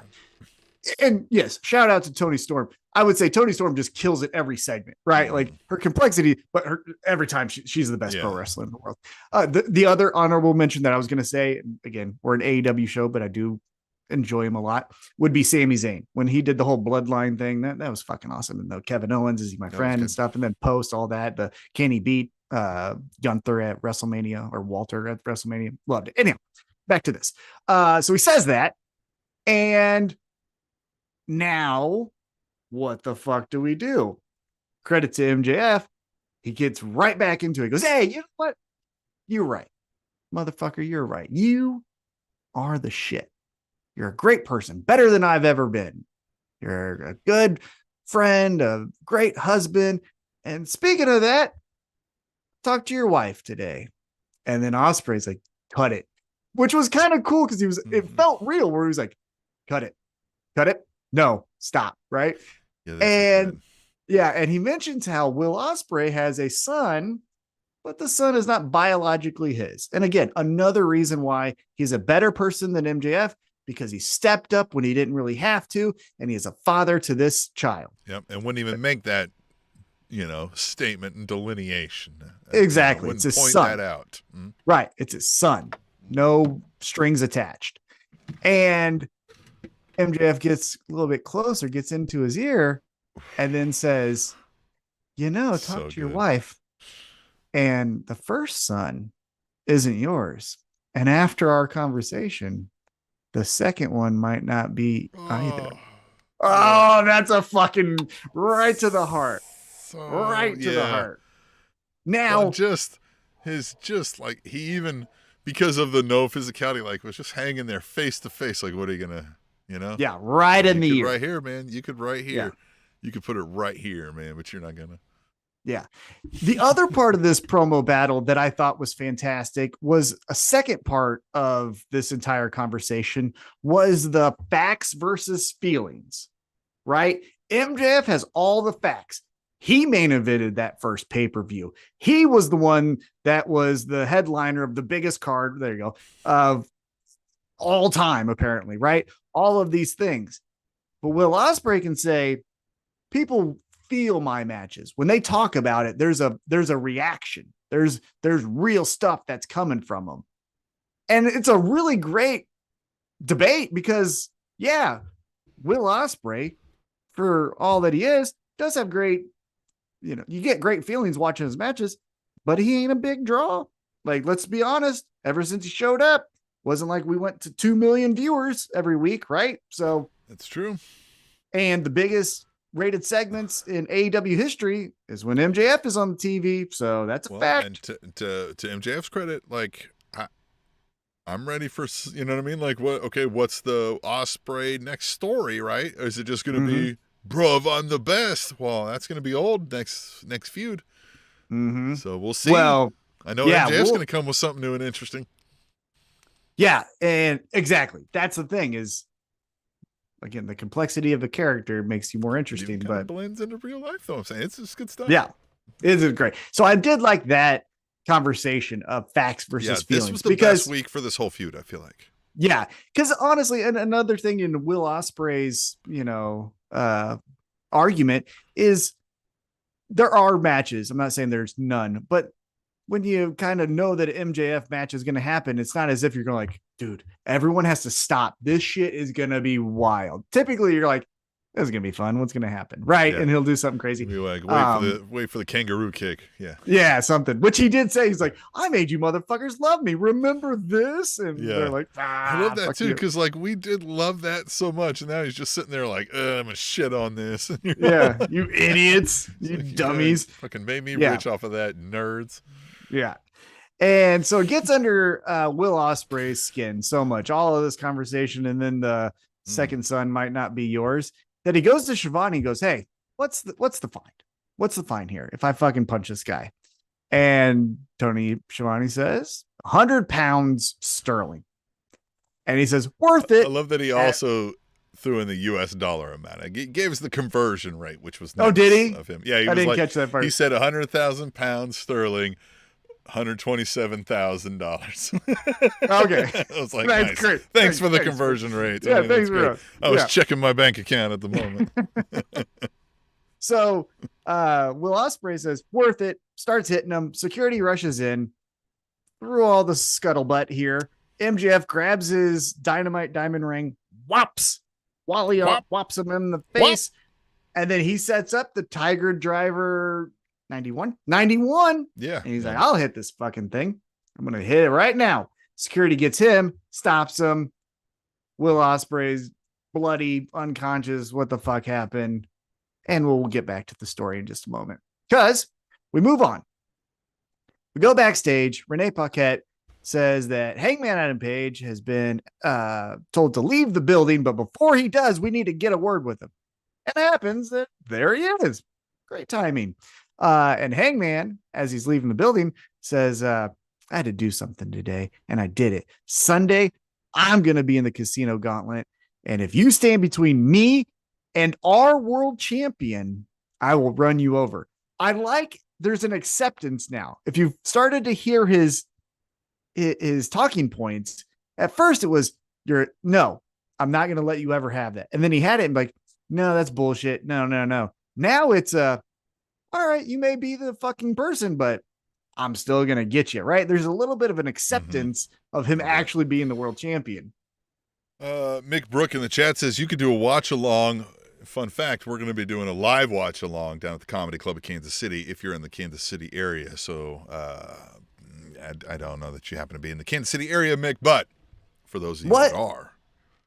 And yes, shout out to Tony Storm. I would say Tony Storm just kills it every segment, right? Like her complexity, but every time she's the best pro wrestler in the world. The other honorable mention that I was going to say, again, we're an AEW show, but I do enjoy him a lot, would be Sami Zayn. When he did the whole bloodline thing, that was fucking awesome. And the Kevin Owens, is he my friend and stuff. And then post all that, the can he beat Gunther at WrestleMania or Walter at WrestleMania? Loved it. Anyhow, back to this. So he says that, and now what the fuck do we do? Credit to MJF. He gets right back into it. He goes, hey, you know what? You're right. Motherfucker, you're right. You are the shit. You're a great person, better than I've ever been. You're a good friend, a great husband. And speaking of that, talk to your wife today. And then Osprey's like, cut it, which was kind of cool because it felt real where he was like, cut it. No, stop. Right. And he mentions how Will Ospreay has a son, but the son is not biologically his. And again, another reason why he's a better person than MJF, because he stepped up when he didn't really have to, and he is a father to this child. Yep, and wouldn't even make that, statement and delineation. Exactly, wouldn't it's his point son. that out. Right, it's his son. No strings attached. And MJF gets a little bit closer, gets into his ear, and then says, talk to your wife. And the first son isn't yours. And after our conversation, the second one might not be either. Oh, that's a fucking right to the heart. Right to the heart. Now, like he even, because of the no physicality, like was just hanging there face to face. Like, what are you gonna, Yeah, right in the ear. Right here, man. You could right here. Yeah. You could put it right here, man, but you're not gonna. Yeah. The other part of this promo battle that I thought was fantastic was a second part of this entire conversation was the facts versus feelings, right? MJF has all the facts. He main evented that first pay-per-view. He was the one that was the headliner of the biggest card. There you go. Of all time, apparently, right? All of these things. But Will Ospreay can say, people feel my matches. When they talk about it, there's a reaction. There's real stuff that's coming from them. And it's a really great debate because, Will Ospreay, for all that he is, does have great, you get great feelings watching his matches, but he ain't a big draw. Like, let's be honest, ever since he showed up, wasn't like we went to 2 million viewers every week, right? So that's true. And the biggest rated segments in AEW history is when MJF is on the TV. So that's a fact. And to MJF's credit, like I'm ready for, you know what I mean? Like what's the Ospreay next story, right? Or is it just going to be, bruv, I'm the best? Well, that's going to be old next feud. So we'll see. Well, I know MJF's going to come with something new and interesting. Yeah, and exactly. That's the thing is, again, the complexity of the character makes you more interesting. But it blends into real life, though. I'm saying it's just good stuff. Yeah, it is great. So I did like that conversation of facts versus feelings. This was the best week for this whole feud, I feel like. Yeah, because honestly, and another thing in Will Ospreay's, argument is there are matches. I'm not saying there's none, but when you kind of know that an MJF match is going to happen, it's not as if you're going like, dude, everyone has to stop. This shit is going to be wild. Typically you're like, this is going to be fun. What's going to happen? Right. Yeah. And he'll do something crazy. Be like, wait for the kangaroo kick. Yeah. Yeah. Something, which he did say. He's like, I made you motherfuckers love me. Remember this? And they're like, I love that too. Cause like we did love that so much. And now he's just sitting there like, I'm gonna shit on this. Yeah. You idiots, you like, dummies. Fucking made me rich off of that, nerds. Yeah. And so it gets under Will Ospreay's skin so much, all of this conversation. And then the second son might not be yours, that he goes to Shivani and goes, hey, what's the fine? What's the fine here if I fucking punch this guy? And Tony Schiavone says 100 pounds sterling. And he says, worth it. I love that he also threw in the US dollar amount. He gave us the conversion rate, which was nice. Oh, did he? Of him. Yeah, I didn't catch that part. He said 100,000 pounds sterling, $127,000. Okay. I was like, nice. Great. Thanks for the conversion rate. Yeah, thanks for I was checking my bank account at the moment. So Will Ospreay says, worth it, starts hitting him. Security rushes in through all the scuttlebutt here. MJF grabs his dynamite diamond ring, whops him in the face. And then he sets up the Tiger Driver 91. Yeah. And he's like, I'll hit this fucking thing. I'm going to hit it right now. Security gets him, stops him. Will Ospreay's bloody, unconscious. What the fuck happened? And we'll get back to the story in just a moment. Because we move on. We go backstage. Renee Paquette says that Hangman Adam Page has been told to leave the building, but before he does, we need to get a word with him. And it happens that there he is. Great timing. And Hangman, as he's leaving the building, says, I had to do something today, and I did it. Sunday, I'm going to be in the Casino Gauntlet, and if you stand between me and our world champion, I will run you over. I like there's an acceptance now. If you've started to hear his talking points, at first it was, no, I'm not going to let you ever have that. And then he had it and like, no, that's bullshit. No. Now it's all right, you may be the fucking person, but I'm still going to get you, right? There's a little bit of an acceptance of him actually being the world champion. Mick Brook in the chat says you could do a watch along. Fun fact, we're going to be doing a live watch along down at the Comedy Club of Kansas City if you're in the Kansas City area. So I don't know that you happen to be in the Kansas City area, Mick, but for those of you that are.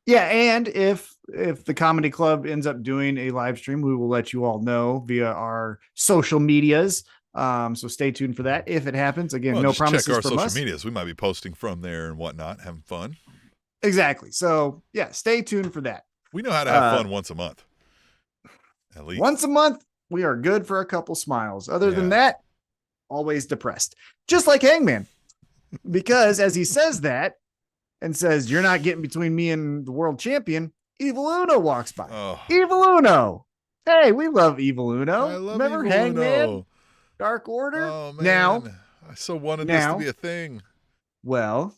Yeah, and if the Comedy Club ends up doing a live stream, we will let you all know via our social medias. So stay tuned for that if it happens. Again, no promises check our from social medias. We might be posting from there and whatnot, having fun. Exactly. So yeah, stay tuned for that. We know how to have fun once a month. At least once a month, we are good for a couple smiles. Other than that, always depressed. Just like Hangman. Because as he says that and says, you're not getting between me and the world champion, Evil Uno walks by. Oh. Evil Uno. Hey, we love Evil Uno. I love Remember Evil Hangman? Uno. Dark Order? Oh, man. Now, I so wanted this to be a thing. Well,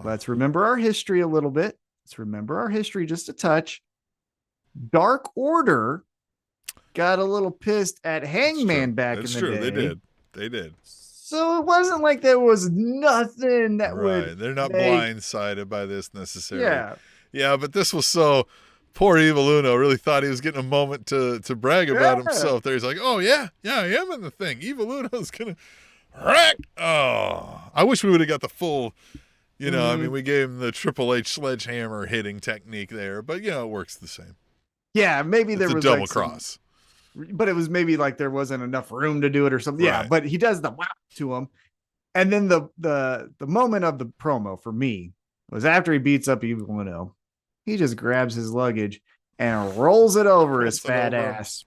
let's remember our history a little bit. Let's remember our history just a touch. Dark Order got a little pissed at Hangman back in the day. They did. So it wasn't like there was nothing that would. They're not blindsided by this necessarily. Yeah, but this was so. Poor Evil Uno really thought he was getting a moment to brag about himself. There, he's like, "Oh yeah, I am in the thing. Evil Uno's gonna wreck." Oh, I wish we would have got the full. I mean, we gave him the Triple H sledgehammer hitting technique there, but it works the same. Yeah, maybe there was a double cross. but it was maybe like there wasn't enough room to do it or something. Yeah, Right. but he does the wow to him. And then the moment of the promo for me was after he beats up Evil Uno, he just grabs his luggage and rolls it over his fat ass.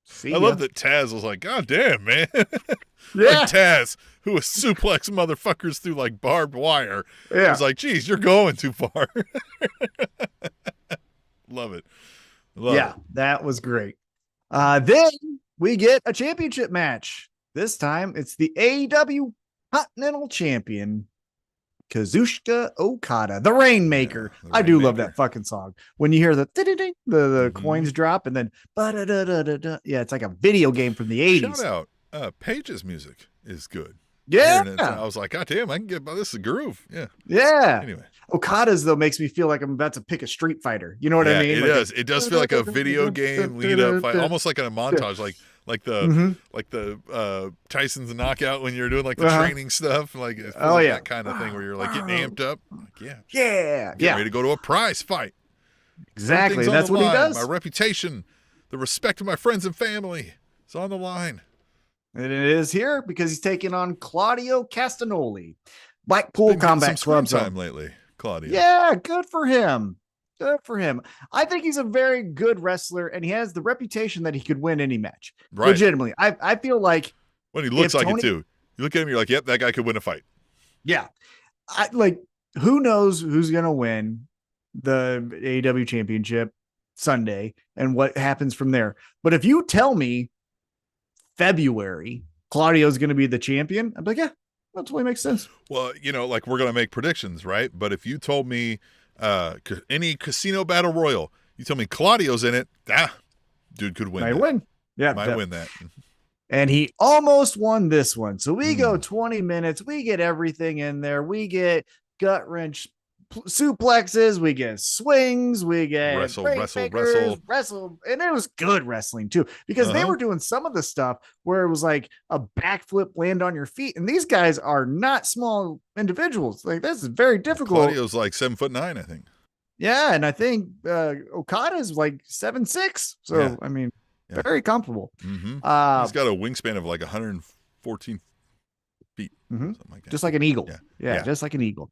See I love that Taz was like, God damn, man. Yeah. Like Taz, who was suplex motherfuckers through like barbed wire. Yeah. I was like, geez, you're going too far. Love it. Love it. That was great. Then we get a championship match. This time it's the AEW Continental Champion, Kazuchika Okada, the Rainmaker. Yeah, I do love that fucking song. When you hear the coins drop and then yeah, it's like a video game from the 80s. Shout out. Paige's music is good. Yeah. I was like, God damn, I can get by this. Is a groove. Yeah. Yeah. Anyway. Okada's though makes me feel like I'm about to pick a Street Fighter. You know what I mean? It like does. It does feel like a video game lead up fight, almost like in a montage, like the Tyson's knockout when you're doing like the training stuff, like that kind of thing where you're like getting amped up. Like, getting ready to go to a prize fight. Exactly. That's what he does. My reputation, the respect of my friends and family is on the line. And it is here because he's taking on Claudio Castagnoli. Blackpool Combat Club time lately, Claudio. Yeah, good for him. Good for him. I think he's a very good wrestler, and he has the reputation that he could win any match. Right. Legitimately. I feel like when he looks like it too. You look at him, you're like, yep, that guy could win a fight. Yeah. Who knows who's gonna win the AEW championship Sunday and what happens from there. But if you tell me February Claudio's gonna be the champion, I'm like, yeah, that totally makes sense. Well, like we're gonna make predictions, right? But if you told me any casino battle royal, you tell me Claudio's in it, dude could win. Might win. Yeah, might win that. And he almost won this one. So we go 20 minutes. We get everything in there. We get gut wrench suplexes. We get swings. We get wrestle. And it was good wrestling too, because they were doing some of the stuff where it was like a backflip land on your feet. And these guys are not small individuals. Like, this is very difficult. Claudio's like 7'9", I think. Yeah. And I think Okada's like 7'6". So, yeah. I mean, very comfortable. Mm-hmm. He's got a wingspan of like 114 feet, something like that. Just like an eagle. Yeah, just like an eagle.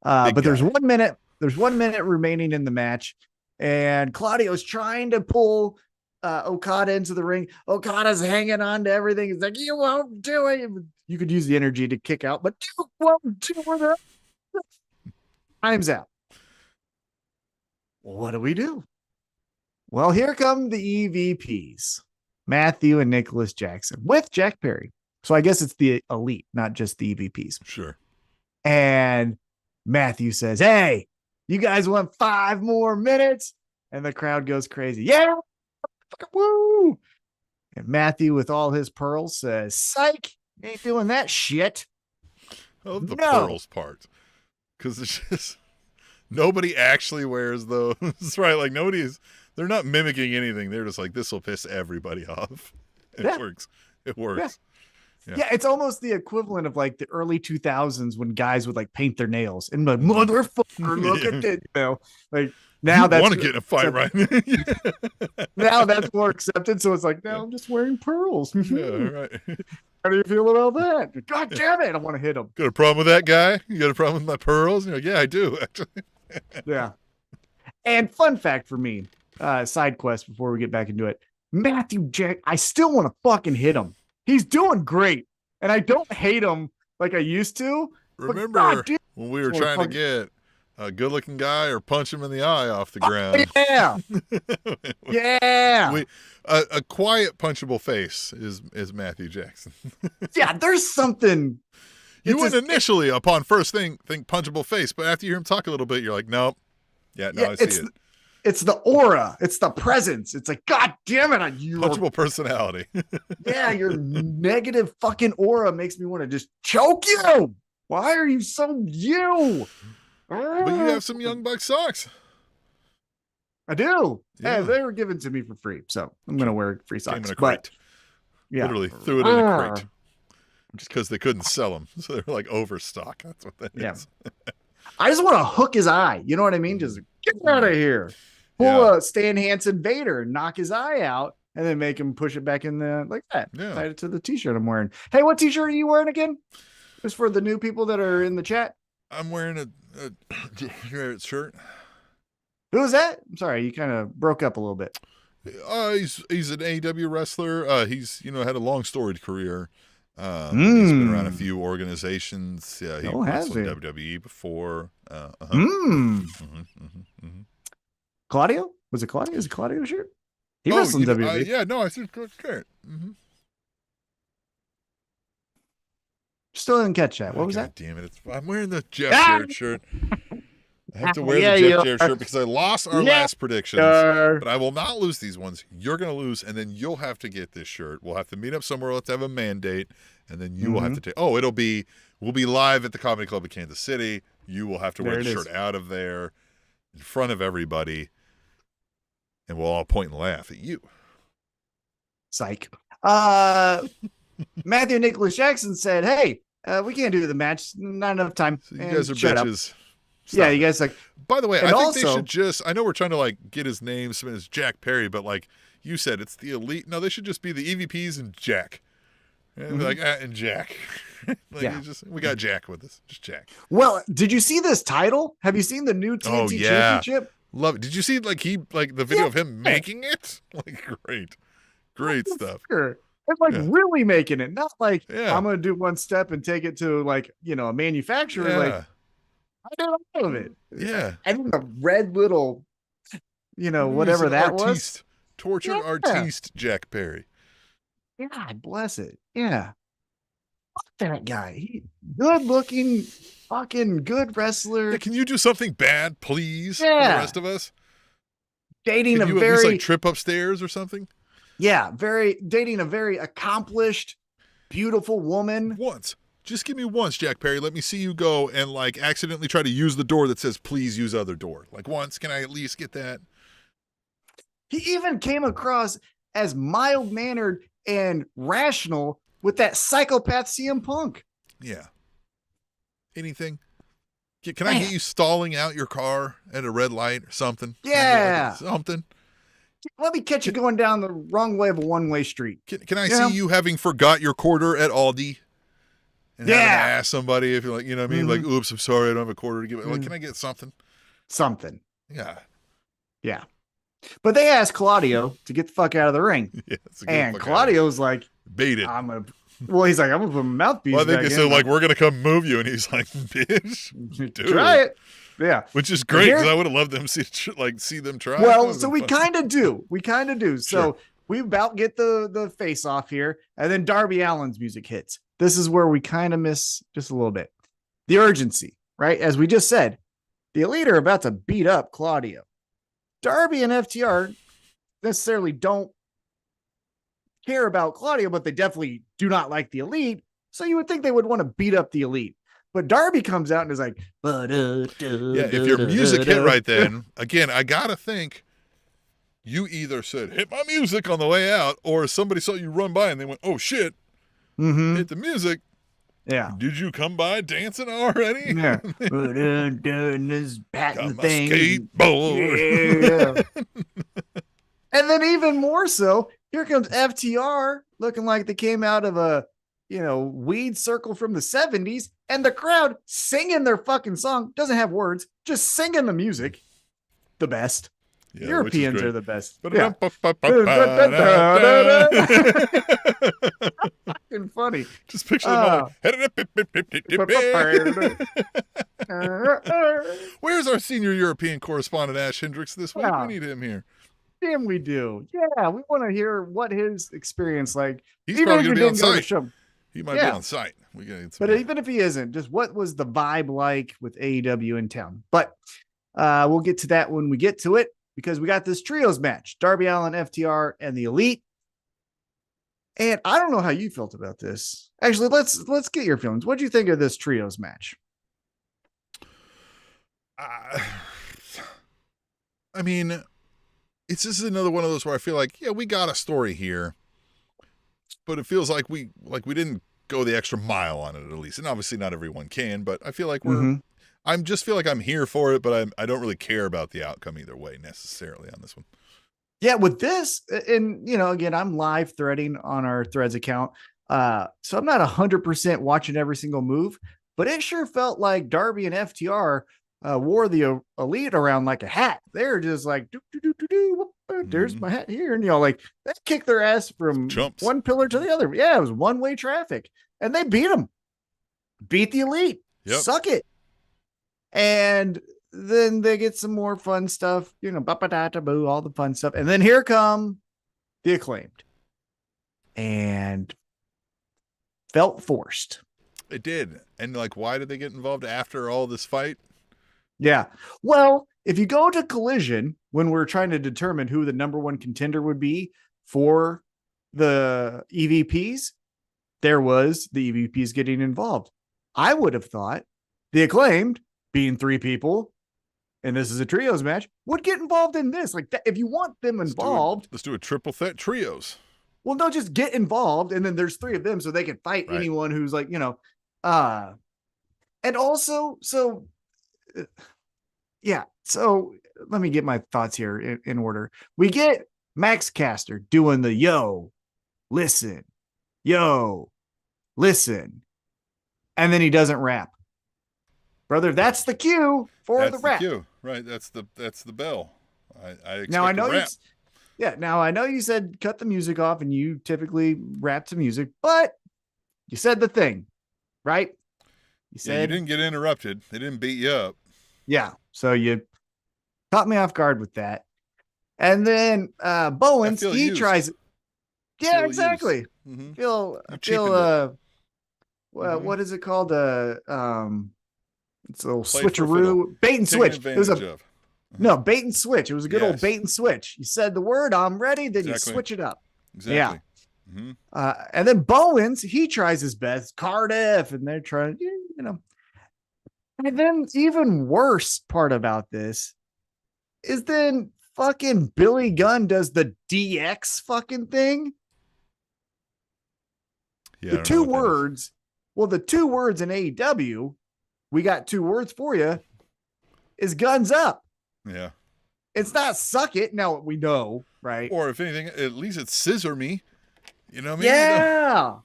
But there's 1 minute. There's 1 minute remaining in the match, and Claudio's trying to pull Okada into the ring. Okada's hanging on to everything. He's like, "You won't do it." You could use the energy to kick out, but you won't do it. Time's out. What do we do? Well, here come the EVPs, Matthew and Nicholas Jackson with Jack Perry. So I guess it's the elite, not just the EVPs. Sure. And Matthew says, "Hey, you guys want 5 more minutes?" And the crowd goes crazy. Yeah. Woo. And Matthew, with all his pearls, says, "Psych, ain't doing that shit." I love the pearls part. Because it's just, nobody actually wears those. Right. Like they're not mimicking anything. They're just like, this will piss everybody off. It works. It works. Yeah, it's almost the equivalent of like the early 2000s when guys would like paint their nails and like, motherfucker, look at it. Like now that's want to get in a fight, right? Now that's more accepted. So it's like, now I'm just wearing pearls. Yeah, right. How do you feel about that? God damn it, I want to hit him. Got a problem with that guy? You got a problem with my pearls? You're like, yeah, I do, actually. Yeah. And fun fact for me, side quest before we get back into it. Matthew Jack, I still want to fucking hit him. He's doing great. And I don't hate him like I used to. Remember when we were trying to get a good looking guy or punch him in the eye off the ground? Yeah. Yeah. A quiet punchable face is Matthew Jackson. Yeah, there's something. You wouldn't initially, upon first think punchable face, but after you hear him talk a little bit, you're like, nope. Yeah, I see it. It's the aura. It's the presence. It's like, God damn it. Punchable personality. Yeah, your negative fucking aura makes me want to just choke you. Why are you so you? But you have some Young Buck socks. I do. Yeah, they were given to me for free. So I'm going to wear free socks. Came in a crate. Yeah. Literally threw it in a crate. Just because they couldn't sell them. So they're like overstock. That's what that is. I just want to hook his eye. You know what I mean? Just get out of here. Pull a Stan Hansen Vader and knock his eye out and then make him push it back in the like that. Yeah. Tied it to the t-shirt I'm wearing. Hey, what t-shirt are you wearing again? Just for the new people that are in the chat. I'm wearing a shirt. Who was that? I'm sorry, you kind of broke up a little bit. He's an AEW wrestler. He's had a long storied career. He's been around a few organizations. Yeah, he wrestled in WWE before. Claudio? Was it Claudio? Is it Claudio shirt? He wrestled in WWE. Yeah, no, I think shirt. Still didn't catch that. What was that? Damn it! I'm wearing the Jeff Jarrett shirt. I have to wear the Jeff Jarrett shirt because I lost our last predictions, but I will not lose these ones. You're going to lose, and then you'll have to get this shirt. We'll have to meet up somewhere. Let's have a mandate, and then you will have to take. Oh, we'll be live at the Comedy Club of Kansas City. You will have to wear the shirt out of there in front of everybody, and we'll all point and laugh at you. Psych. Matthew Nicholas Jackson said, "Hey, we can't do the match. Not enough time." So you guys are bitches. Yeah, you guys like. By the way, I think they should just. I know we're trying to get his name as Jack Perry, but like you said, it's the Elite. No, they should just be the EVPs and Jack. And be and Jack. We got Jack with us. Just Jack. Well, did you see this title? Have you seen the new TNT Championship? Love it. Did you see the video of him making it? Great stuff. Sure. And really making it, not like I'm gonna do one step and take it to a manufacturer. Yeah. I did all of it. Yeah. I think the red little, whatever that was. Tortured artiste Jack Perry. God bless it. Yeah. Fuck that guy. He good looking, fucking good wrestler. Yeah, can you do something bad, please? For the rest of us? Dating at least trip upstairs or something? Yeah, dating a very accomplished, beautiful woman. Once. Just give me once, Jack Perry. Let me see you go and accidentally try to use the door that says, please use other door. Once, can I at least get that? He even came across as mild-mannered and rational with that psychopath CM Punk. Yeah. Anything? Can I get you stalling out your car at a red light or something? Yeah. Something. Let me catch you going down the wrong way of a one-way street. Can I see you having forgot your quarter at Aldi? And having to ask somebody if you're what I mean? Oops, I'm sorry, I don't have a quarter to give it. Can I get something? Something. Yeah. Yeah. But they asked Claudio to get the fuck out of the ring. And Claudio's like, bait it. he's like, I'm gonna put my mouthpiece. Well, I think they said we're gonna come move you, and he's like, bitch, dude. Try it. Yeah. Which is great because I would have loved them see them try. Well, so we kind of do. So we about get the face off here, and then Darby Allin's music hits. This is where we kind of miss just a little bit. The urgency, right? As we just said, the Elite are about to beat up Claudio. Darby and FTR necessarily don't care about Claudio, but they definitely do not like the Elite. So you would think they would want to beat up the Elite. But Darby comes out and is like, if your music hit right then, again, I got to think you either said, hit my music on the way out, or somebody saw you run by and they went, oh shit, hit the music. Yeah. Did you come by dancing already? Yeah. Doing this patent thing. Skateboard. Yeah. And then even more so, here comes FTR looking like they came out of a, weed circle from the 70s, and the crowd singing their fucking song. Doesn't have words, just singing the music. The best. Yeah, Europeans are the best. Yeah. Fucking funny. Just picture them Where's our senior European correspondent, Ash Hendricks, this week? We need him here. Damn, we do. Yeah, we want to hear what his experience like. He's probably going to be on site. He might be on site. But even if he isn't, just what was the vibe like with AEW in town? But we'll get to that when we get to it, because we got this trios match, Darby Allin, FTR, and the Elite. And I don't know how you felt about this. Actually, let's get your feelings. What do you think of this trios match? I mean, this is another one of those where I feel like, we got a story here, but it feels like we didn't go the extra mile on it, at least. And obviously not everyone can, but I feel like I'm just feel like I'm here for it, but I don't really care about the outcome either way necessarily on this one. Yeah, with this, and again, I'm live threading on our Threads account. So I'm not 100% watching every single move, but it sure felt like Darby and FTR wore the Elite around like a hat. They're just like, do, do, do, do, do, there's my hat here. And, like, they kicked their ass from Jumps. one pillar to the other. Yeah, it was one-way traffic. And they beat them. Beat the Elite. Yep. Suck it. And then they get some more fun stuff, boo, all the fun stuff. And then here come the Acclaimed. And felt forced. It did. And like, why did they get involved after all this fight? Yeah. Well, if you go to Collision, when we're trying to determine who the number one contender would be for the EVPs, there was the EVPs getting involved. I would have thought the Acclaimed, being 3 people, and this is a trios match, would get involved in this. Like, that, if you want them involved, let's do a triple threat trios. Well, no, just get involved, and then there's 3 of them, so they can fight anyone who's like, and also, so yeah. So let me get my thoughts here in order. We get Max Caster doing the yo, listen, and then he doesn't rap. Brother, that's the cue for the rap. Cue. Right, that's the bell. I expect now I know rap. Now I know you said cut the music off and you typically rap to music, but you said the thing, right? You said you didn't get interrupted. They didn't beat you up. Yeah. So you caught me off guard with that. And then Bowens, he used. tries it. Yeah, Feel exactly. Mm-hmm. Feel what is it called? It's a little switcheroo, bait and switch. It was no bait and switch. It was a good old bait and switch. You said the word, I'm ready, then you switch it up. Exactly. Yeah. Mm-hmm. And then Bowens, he tries his best. Cardiff, and they're trying, And then even worse part about this is then fucking Billy Gunn does the DX fucking thing. Yeah, the 2 words. Well, the 2 words in AEW, we got 2 words for you, is guns up. Yeah. It's not suck it. Now we know, right? Or if anything, at least it's scissor me. You know what I mean? Yeah.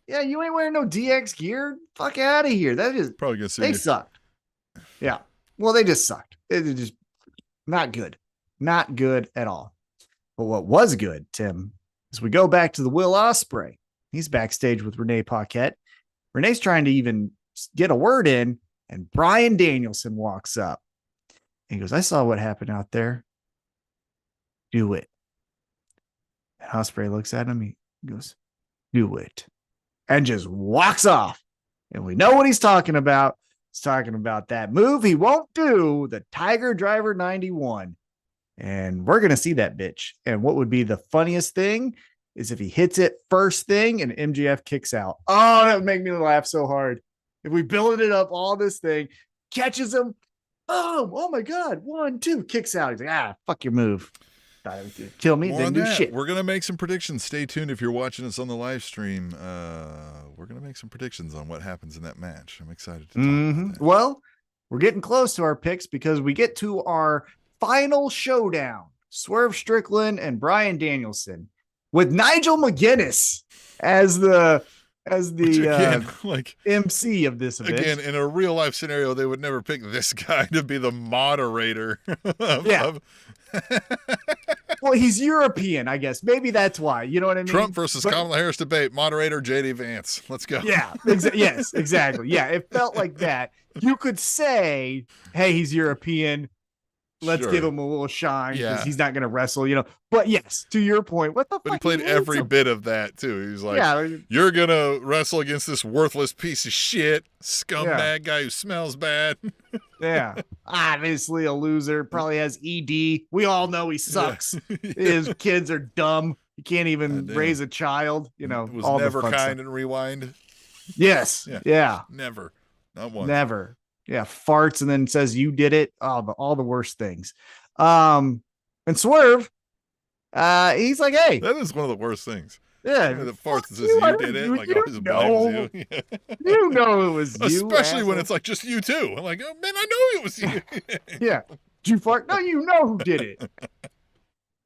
Yeah, you ain't wearing no DX gear. Fuck out of here. That is probably gonna they sucked. Yeah. Well, they just sucked. It just not good. Not good at all. But what was good, Tim, is we go back to the Will Ospreay. He's backstage with Renee Paquette. Renee's trying to even get a word in, and Bryan Danielson walks up. And he goes, I saw what happened out there. Do it. And Ospreay looks at him. He goes, do it. And just walks off. And we know what he's talking about. He's talking about that move he won't do, the Tiger Driver 91. And we're going to see that bitch. And what would be the funniest thing is if he hits it first thing and MJF kicks out. Oh, that would make me laugh so hard. If we build it up, all this thing, catches him. Oh my God. 1, 2, kicks out. He's like, fuck your move. Kill me, then do shit. We're going to make some predictions. Stay tuned if you're watching us on the live stream. We're going to make some predictions on what happens in that match. I'm excited to talk about that. Well, we're getting close to our picks because we get to our final showdown. Swerve Strickland and Bryan Danielson with Nigel McGuinness as the again, MC of this event. Again, in a real life scenario, they would never pick this guy to be the moderator. Well, he's European, I guess. Maybe that's why. You know what I mean? Trump versus Kamala Harris debate. Moderator JD Vance. Let's go. Yeah. Yes, exactly. Yeah, it felt like that. You could say, hey, he's European. Let's give him a little shine because he's not going to wrestle, But yes, to your point, what the fuck? But he played every bit of that too. He was like, you're going to wrestle against this worthless piece of shit, scumbag guy who smells bad. Yeah. Obviously a loser, probably has ED. We all know he sucks. His kids are dumb. He can't even raise a child, Was all never the fun kind stuff. and rewind. Yes. Yeah. Never. Not once. Never. Yeah, farts and then says you did it. All the worst things. And Swerve, he's like, hey, that is one of the worst things. Yeah, the farts says you did it. Like, always blames you. You know it was you. Especially when it's like just you too. I'm like, oh man, I know it was you. Yeah. Did you fart? No, you know who did it.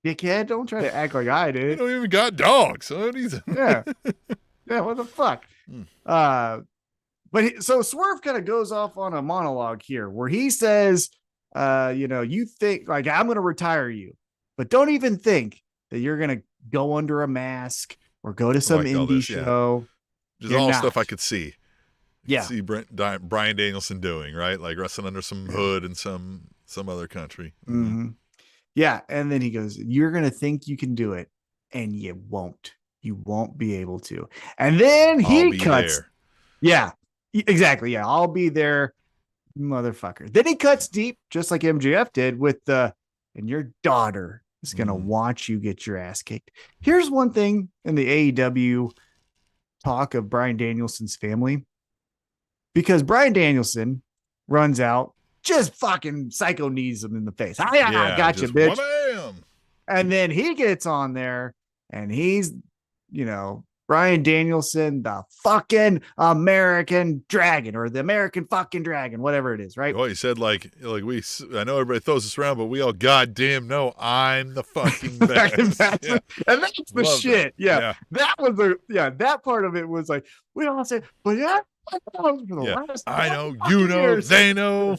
dickhead. Don't try to act like I You did. don't even got dogs. So Yeah. Yeah, what the fuck? So Swerve kind of goes off on a monologue here where he says, you think like I'm going to retire you, but don't even think that you're going to go under a mask or go to some indie show. Just all stuff I could see. Yeah. See Bryan Danielson doing, right? Like wrestling under some hood in some other country. Mm-hmm. Yeah. And then he goes, you're going to think you can do it and you won't. You won't be able to. And then he cuts. There. Yeah, exactly. Yeah, I'll be there, motherfucker. Then he cuts deep, just like MJF did with and your daughter is going to watch you get your ass kicked. Here's one thing in the AEW talk of Bryan Danielson's family, because Bryan Danielson runs out, just fucking psycho knees him in the face. I got you, bitch. Wham! And then he gets on there and he's, Bryan Danielson, the fucking American Dragon, or the American fucking Dragon, whatever it is, right? Well, he said I know everybody throws this around, but we all goddamn know I'm the fucking best. Yeah. And that's the shit. Yeah. That was that part of it was like, we all say, but yeah, for the last I know, you know, years. they know.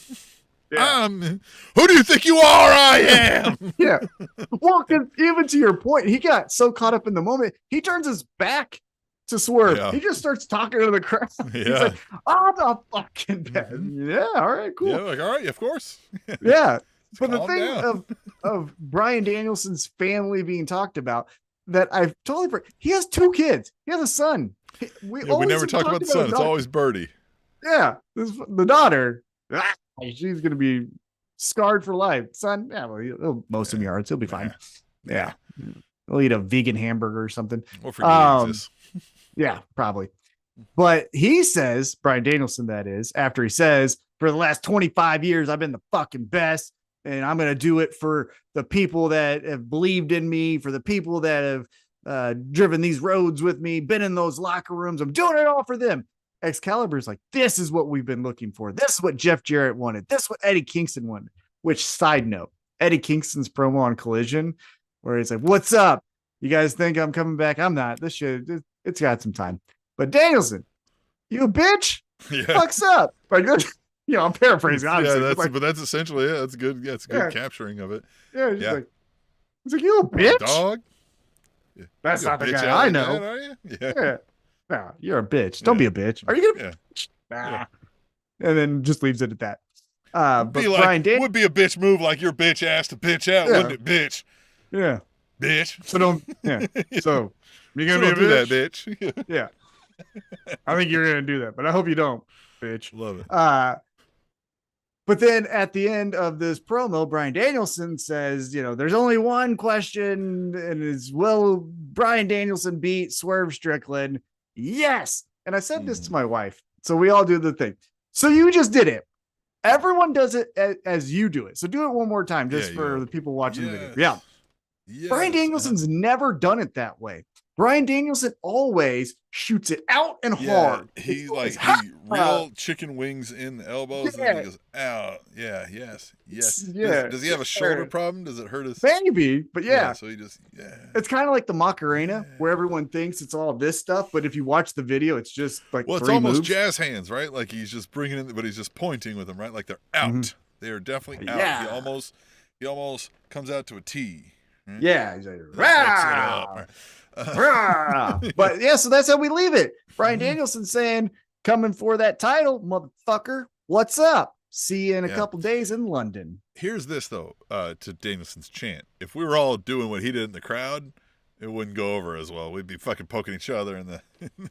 Yeah. Who do you think you are? I am. Yeah. Well, even to your point, he got so caught up in the moment, he turns his back to Swerve. Yeah. He just starts talking to the crowd. Yeah. He's like, I'm the fucking best. Yeah. All right, cool. Yeah, like, all right, of course. Yeah. But the Calm thing down. of Bryan Danielson's family being talked about that I've totally forgot. He has 2 kids. He has a son. We never talk about the son. It's always Birdie. Yeah. The daughter. She's going to be scarred for life. Son, yeah, well, he'll mow some yards. He'll be fine. Yeah. He'll eat a vegan hamburger or something. We'll forget this. Yeah, probably. But he says, Bryan Danielson, that is, after he says, for the last 25 years, I've been the fucking best, and I'm going to do it for the people that have believed in me, for the people that have driven these roads with me, been in those locker rooms. I'm doing it all for them. Excalibur's like, this is what we've been looking for. This is what Jeff Jarrett wanted. This is what Eddie Kingston wanted. Which, side note, Eddie Kingston's promo on Collision, where he's like, what's up? You guys think I'm coming back? I'm not. This shit, it's got some time. But Danielson, you a bitch? Yeah. Fucks up. Like, I'm paraphrasing, obviously. Yeah, but that's essentially it. That's good. Yeah, it's good capturing of it. Yeah, he's like, you a bitch? Dog. Yeah. That's You're not the bitch guy I out know. of that, are you? Yeah. Yeah. Nah, you're a bitch. Don't be a bitch. Are you gonna? Nah. And then just leaves it at that. But Bryan would be a bitch move like your bitch ass to bitch out, wouldn't it, bitch? Yeah. Bitch. So don't. Yeah. So you're gonna so be a do bitch? that, bitch. Yeah. I think you're gonna do that, but I hope you don't, bitch. Love it. But then at the end of this promo, Bryan Danielson says, there's only one question, and it's, will Bryan Danielson beat Swerve Strickland? Yes. And I said this to my wife. So we all do the thing. So you just did it. Everyone does it as you do it. So do it one more time, just for the people watching the video. Yeah. Yes. Bryan Danielson's never done it that way. Bryan Danielson always shoots it out and hard. He real chicken wings in the elbows, and he goes out. Yeah, yes. Yeah. Does he have a shoulder problem? Does it hurt his? Maybe, but yeah. So he just It's kind of like the Macarena, where everyone thinks it's all this stuff, but if you watch the video, it's just like it's almost jazz hands, right? Like he's just bringing it, but he's just pointing with them, right? Like they're out. Mm-hmm. They are definitely out. Yeah. He almost comes out to a T. Right? Yeah, he's like, rah! But yeah, so that's how we leave it. Bryan Danielson saying, coming for that title, motherfucker. What's up? See you in a couple days in London. Here's this, though, to Danielson's chant. If we were all doing what he did in the crowd, it wouldn't go over as well. We'd be fucking poking each other in the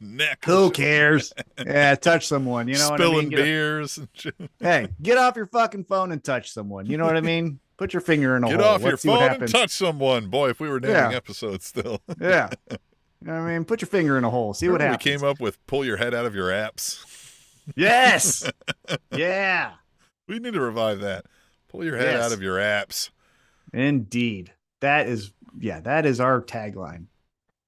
neck. Who cares? Yeah, touch someone. You know Spilling what I mean? beers. And shit. Hey, get off your fucking phone and touch someone. You know what I mean? Put your finger in a hole. Get off your phone and touch someone. Boy, if we were naming episodes still. Yeah. You know what I mean? Put your finger in a hole. See what happens. We came up with pull your head out of your apps. Yes. Yeah. We need to revive that. Pull your head out of your apps. Indeed. That is our tagline.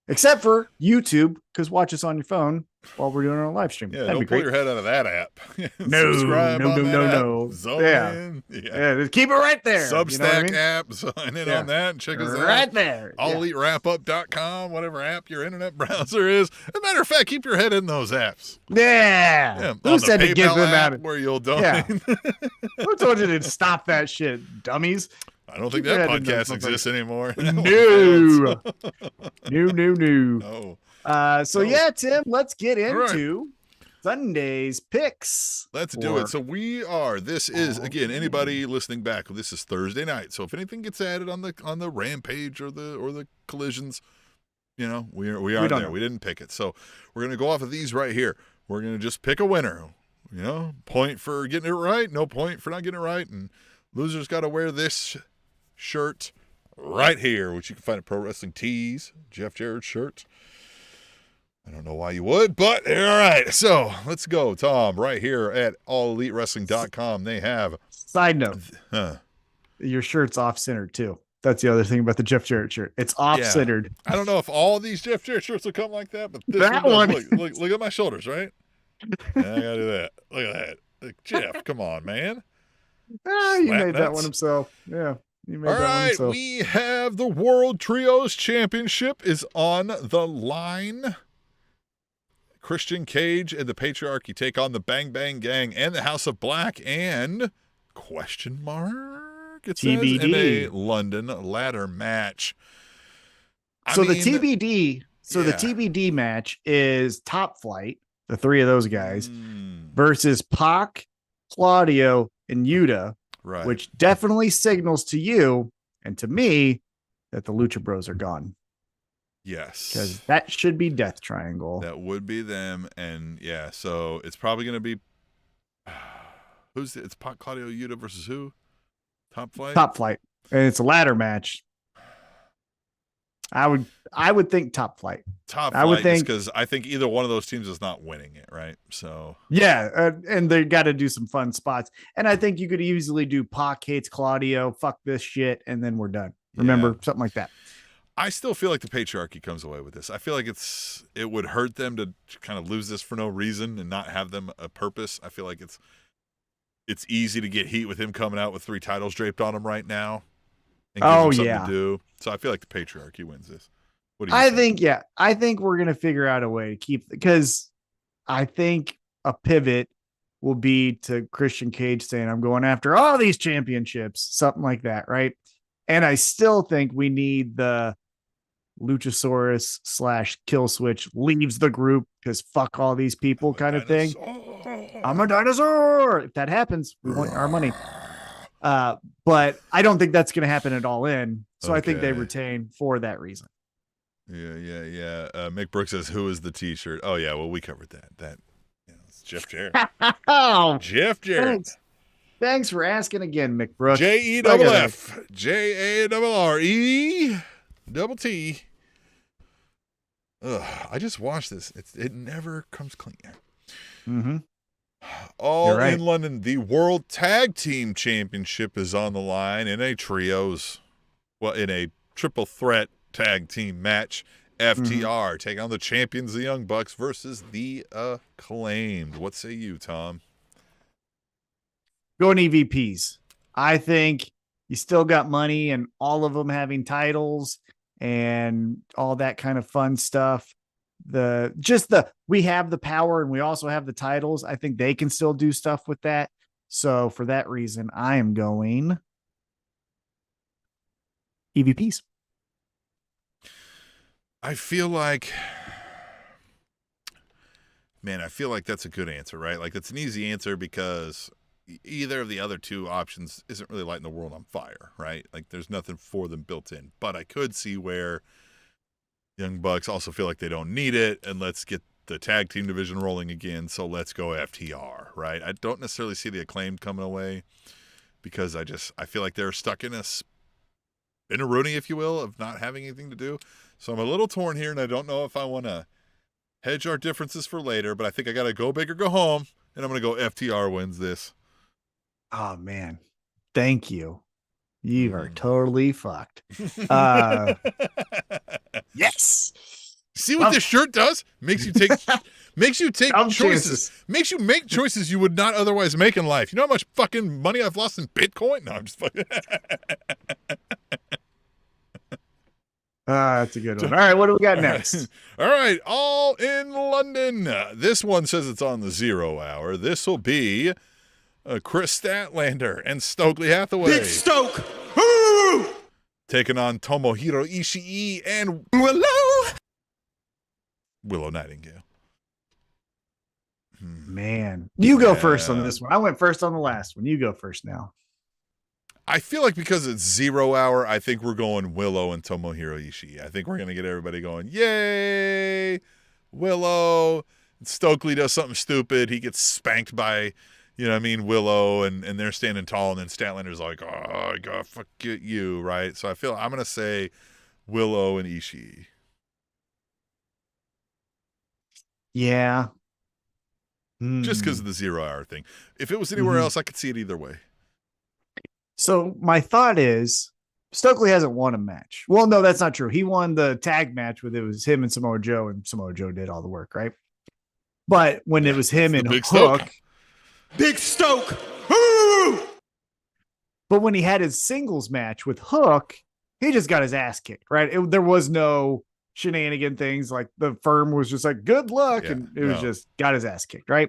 Except for YouTube, because watch us on your phone. while we're doing our live stream. Yeah, That'd don't be pull great. your head out of that app. No, Subscribe no, on no, that no, app. no. Zone Yeah. in. Yeah, just keep it right there. Substack You know what I mean? app. Sign in on that. Check us out. Right there. AllEliteWrapup.com, whatever app your internet browser is. As a matter of fact, keep your head in those apps. Yeah. Who on said the to give PayPal them app out? where you'll donate. Yeah. Who told you to stop that shit, dummies? I don't think Keep your that head in those podcast exists anymore. No. No. No. So yeah, Tim, let's get All right. into Sunday's picks. Let's do it. So this is again, anybody listening back, this is Thursday night. So if anything gets added on the Rampage or the collisions, we are there. know. We didn't pick it. So we're going to go off of these right here. We're going to just pick a winner. Point for getting it right, no point for not getting it right, and loser's got to wear this shirt right here, which you can find at Pro Wrestling Tees, Jeff Jarrett shirt. I don't know why you would, but all right. So let's go, Tom, right here at allelitewrestling.com. They have. Side note, your shirt's off-centered too. That's the other thing about the Jeff Jarrett shirt. It's off-centered. I don't know if all these Jeff Jarrett shirts will come like that, but this That one. one. Look at my shoulders, right? Yeah, I gotta do that. Look at that. Like, Jeff, come on, man. You made that one himself. Yeah. You made All that one right, himself. we have the World Trios Championship is on the line. Christian Cage and the Patriarchy take on the Bang Bang Gang and the House of Black and question mark it says TBD in a London ladder match. The TBD match is Top Flight, the three of those guys, versus Pac, Claudio, and Yuta, right? Which definitely signals to you and to me that the Lucha Bros are gone. Yes. Because that should be Death Triangle. That would be them. And yeah, so it's probably going to be it's Pac, Claudio, Yuta versus who? Top Flight? Top Flight. And it's a ladder match. I would think Top Flight. I would think, because I think either one of those teams is not winning it, right? So yeah, and they got to do some fun spots. And I think you could easily do Pac hates Claudio, fuck this shit, and then we're done. Remember, something like that. I still feel like the Patriarchy comes away with this. I feel like it would hurt them to kind of lose this for no reason and not have them a purpose. I feel like it's easy to get heat with him coming out with 3 titles draped on him right now. And gives him something to do. So I feel like the Patriarchy wins this. What do you think? I think we're gonna figure out a way to keep, because I think a pivot will be to Christian Cage saying, I'm going after all these championships, something like that, right? And I still think we need the Luchasaurus / Kill Switch leaves the group because fuck all these people kind of thing. I'm a dinosaur. If that happens, we want our money. But I don't think that's going to happen at All In. So I think they retain for that reason. Yeah. Mick Brooks says, "Who is the T-shirt?" Oh yeah, well we covered that. It's Jeff Jarrett. Jeff Jarrett. Thanks for asking again, Mick Brooks. JEFF JARRETT. I just watched this. It never comes clean. Mm-hmm. All in London, the World Tag Team Championship is on the line in a triple threat tag team match. FTR taking on the champions, the Young Bucks, versus the Acclaimed. What say you, Tom? Going EVPs. I think you still got money and all of them having titles and all that kind of fun stuff. We have the power and we also have the titles. I think they can still do stuff with that. So for that reason, I am going EVPs. I feel like that's a good answer, right? Like that's an easy answer because either of the other two options isn't really lighting the world on fire, right? Like there's nothing for them built in. But I could see where Young Bucks also feel like they don't need it, and let's get the tag team division rolling again, so let's go FTR, right? I don't necessarily see the Acclaimed coming away because I feel like they're stuck in a Rooney, if you will, of not having anything to do. So I'm a little torn here, and I don't know if I want to hedge our differences for later, but I think I got to go big or go home, and I'm going to go FTR wins this. Oh, man. Thank you. You are totally fucked. Yes. See what this shirt does? Makes you take Makes you take Dumb choices. chances. Makes you make choices you would not otherwise make in life. You know how much fucking money I've lost in Bitcoin? No, I'm just fucking. That's a good one. All right, what do we got next? All right, All in London. This one says it's on the 0 hour. This will be Chris Statlander and Stokely Hathaway. Big Stoke. Taking on Tomohiro Ishii and Willow Nightingale. Man, you go first on this one. I went first on the last one. You go first now. I feel like because it's 0 hour, I think we're going Willow and Tomohiro Ishii. I think we're going to get everybody going, yay, Willow. Stokely does something stupid. He gets spanked by, Willow, and they're standing tall, and then Statlander's like, oh, God, fuck you, right? So I'm going to say Willow and Ishii. Yeah. Just because of the 0 hour thing. If it was anywhere else, I could see it either way. So my thought is Stokely hasn't won a match. Well, no, that's not true. He won the tag match with it was him and Samoa Joe did all the work, right? But when it was him and Hook, Big Stoke. but when he had his singles match with Hook, he just got his ass kicked, right? There was no shenanigan things. Like the firm was just like, good luck. And it was just got his ass kicked, right?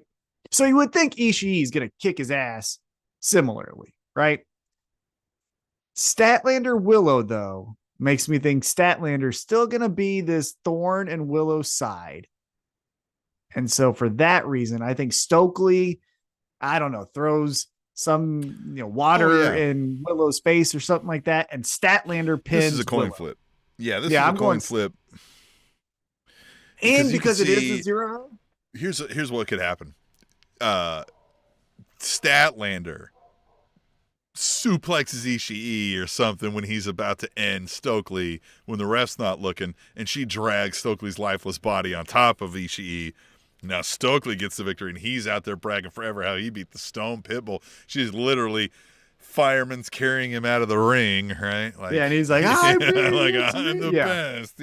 So you would think Ishii is going to kick his ass similarly, right? Statlander Willow, though, makes me think Statlander's still going to be this thorn in Willow's side. And so for that reason, I think Stokely, I don't know, throws some water in Willow's face or something like that. And Statlander pins This is a coin Willow. flip. Yeah, this is a coin flip. And because it is a 0. Here's what could happen. Statlander suplexes Ishii or something when he's about to end Stokely when the ref's not looking, and she drags Stokely's lifeless body on top of Ishii. Now Stokely gets the victory, and he's out there bragging forever how he beat the Stone Pitbull. She's literally fireman's carrying him out of the ring, right? Like, and he's like, I'm the best.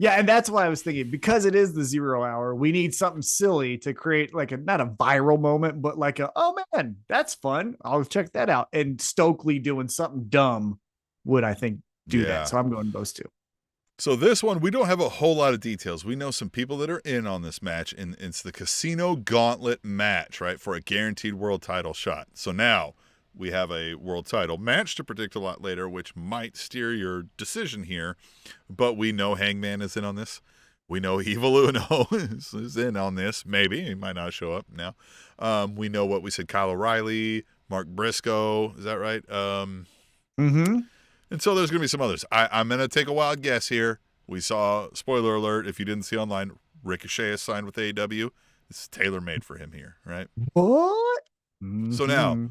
Yeah, and that's why I was thinking, because it is the 0 hour, we need something silly to create like not a viral moment, but like oh man, that's fun. I'll check that out. And Stokely doing something dumb would, I think, do that. So I'm going those two. So this one, we don't have a whole lot of details. We know some people that are in on this match, and it's the Casino Gauntlet match, right, for a guaranteed world title shot. So now we have a world title match to predict a lot later, which might steer your decision here. But we know Hangman is in on this. We know Evil Uno is in on this. Maybe. He might not show up now. We know what we said, Kyle O'Reilly, Mark Briscoe. Is that right? And so there's going to be some others. I'm going to take a wild guess here. We saw, spoiler alert, if you didn't see online, Ricochet is signed with AEW. This is tailor-made for him here, right? What? So now,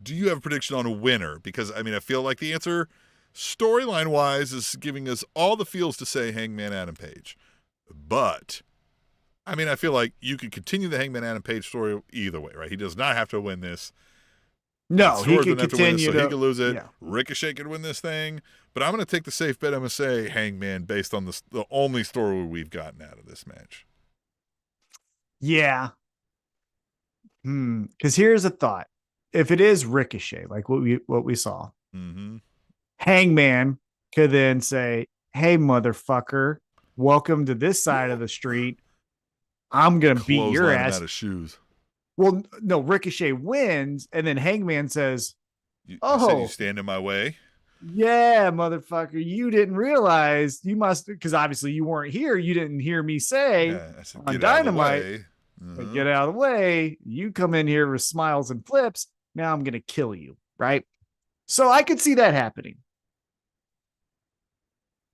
do you have a prediction on a winner? Because, I feel like the answer, storyline-wise, is giving us all the feels to say Hangman Adam Page. But, I feel like you could continue the Hangman Adam Page story either way, right? He does not have to win this. No, he can continue so he could lose it. Yeah. Ricochet could win this thing. But I'm going to take the safe bet. I'm going to say Hangman based on the only story we've gotten out of this match. Yeah. Because here's a thought. If it is Ricochet, like what we saw, Hangman could then say, hey, motherfucker, welcome to this side of the street. I'm going to beat your ass. Out of shoes. Well, no, Ricochet wins, and then Hangman says, you said you stand in my way? Yeah, motherfucker, you didn't realize, you must, because obviously you weren't here. You didn't hear me say on Dynamite, get out of the way. You come in here with smiles and flips. Now I'm going to kill you, right? So I could see that happening.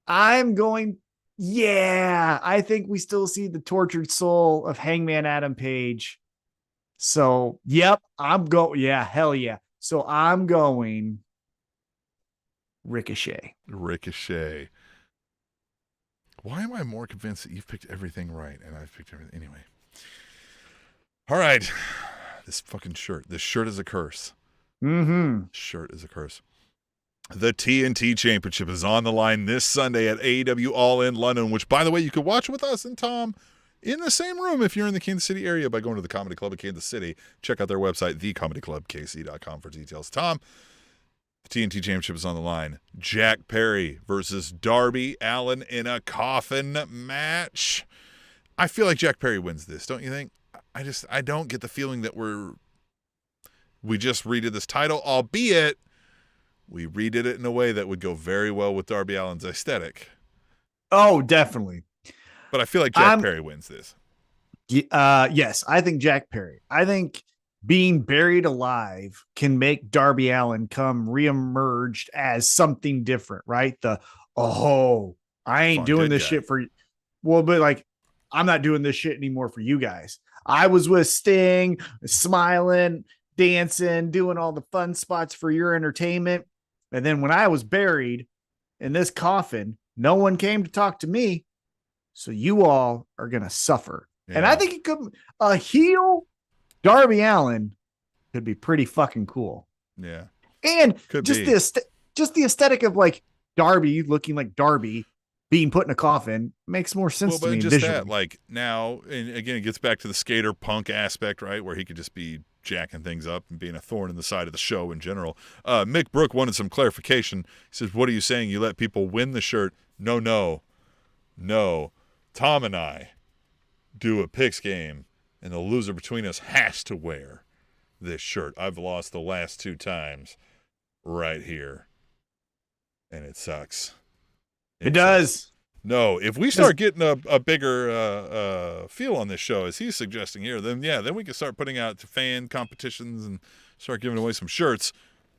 I think we still see the tortured soul of Hangman Adam Page. So, yep, hell yeah. So I'm going Ricochet. Why am I more convinced that you've picked everything right and I've picked everything? Anyway. All right. This fucking shirt. This shirt is a curse. Shirt is a curse. The TNT Championship is on the line this Sunday at AEW All In London, which, by the way, you could watch with us and Tom in the same room if you're in the Kansas City area by going to the Comedy Club of Kansas City. Check out their website, thecomedyclubkc.com, for details. Tom, the TNT Championship is on the line. Jack Perry versus Darby Allin in a coffin match. I feel like Jack Perry wins this, don't you think? I don't get the feeling that we just redid this title, albeit we redid it in a way that would go very well with Darby Allin's aesthetic. Oh, definitely. But I feel like Jack Perry wins this. Yes, I think Jack Perry. I think being buried alive can make Darby Allin come reemerged as something different, right? I ain't doing this shit for you. Well, but like, I'm not doing this shit anymore for you guys. I was with Sting, smiling, dancing, doing all the fun spots for your entertainment. And then when I was buried in this coffin, no one came to talk to me. So you all are going to suffer. Yeah. And I think it could, a heel Darby Allin could be pretty fucking cool. Yeah. And just the aesthetic of like Darby looking like Darby being put in a coffin makes more sense to me. Just visually. That, like now, and again, it gets back to the skater punk aspect, right? Where he could just be jacking things up and being a thorn in the side of the show in general. Mick Brook wanted some clarification. He says, what are you saying? You let people win the shirt? No. Tom and I do a picks game, and the loser between us has to wear this shirt. I've lost the last 2 times right here, and it sucks. It does. No, if we start getting a bigger feel on this show, as he's suggesting here, then we can start putting out to fan competitions and start giving away some shirts.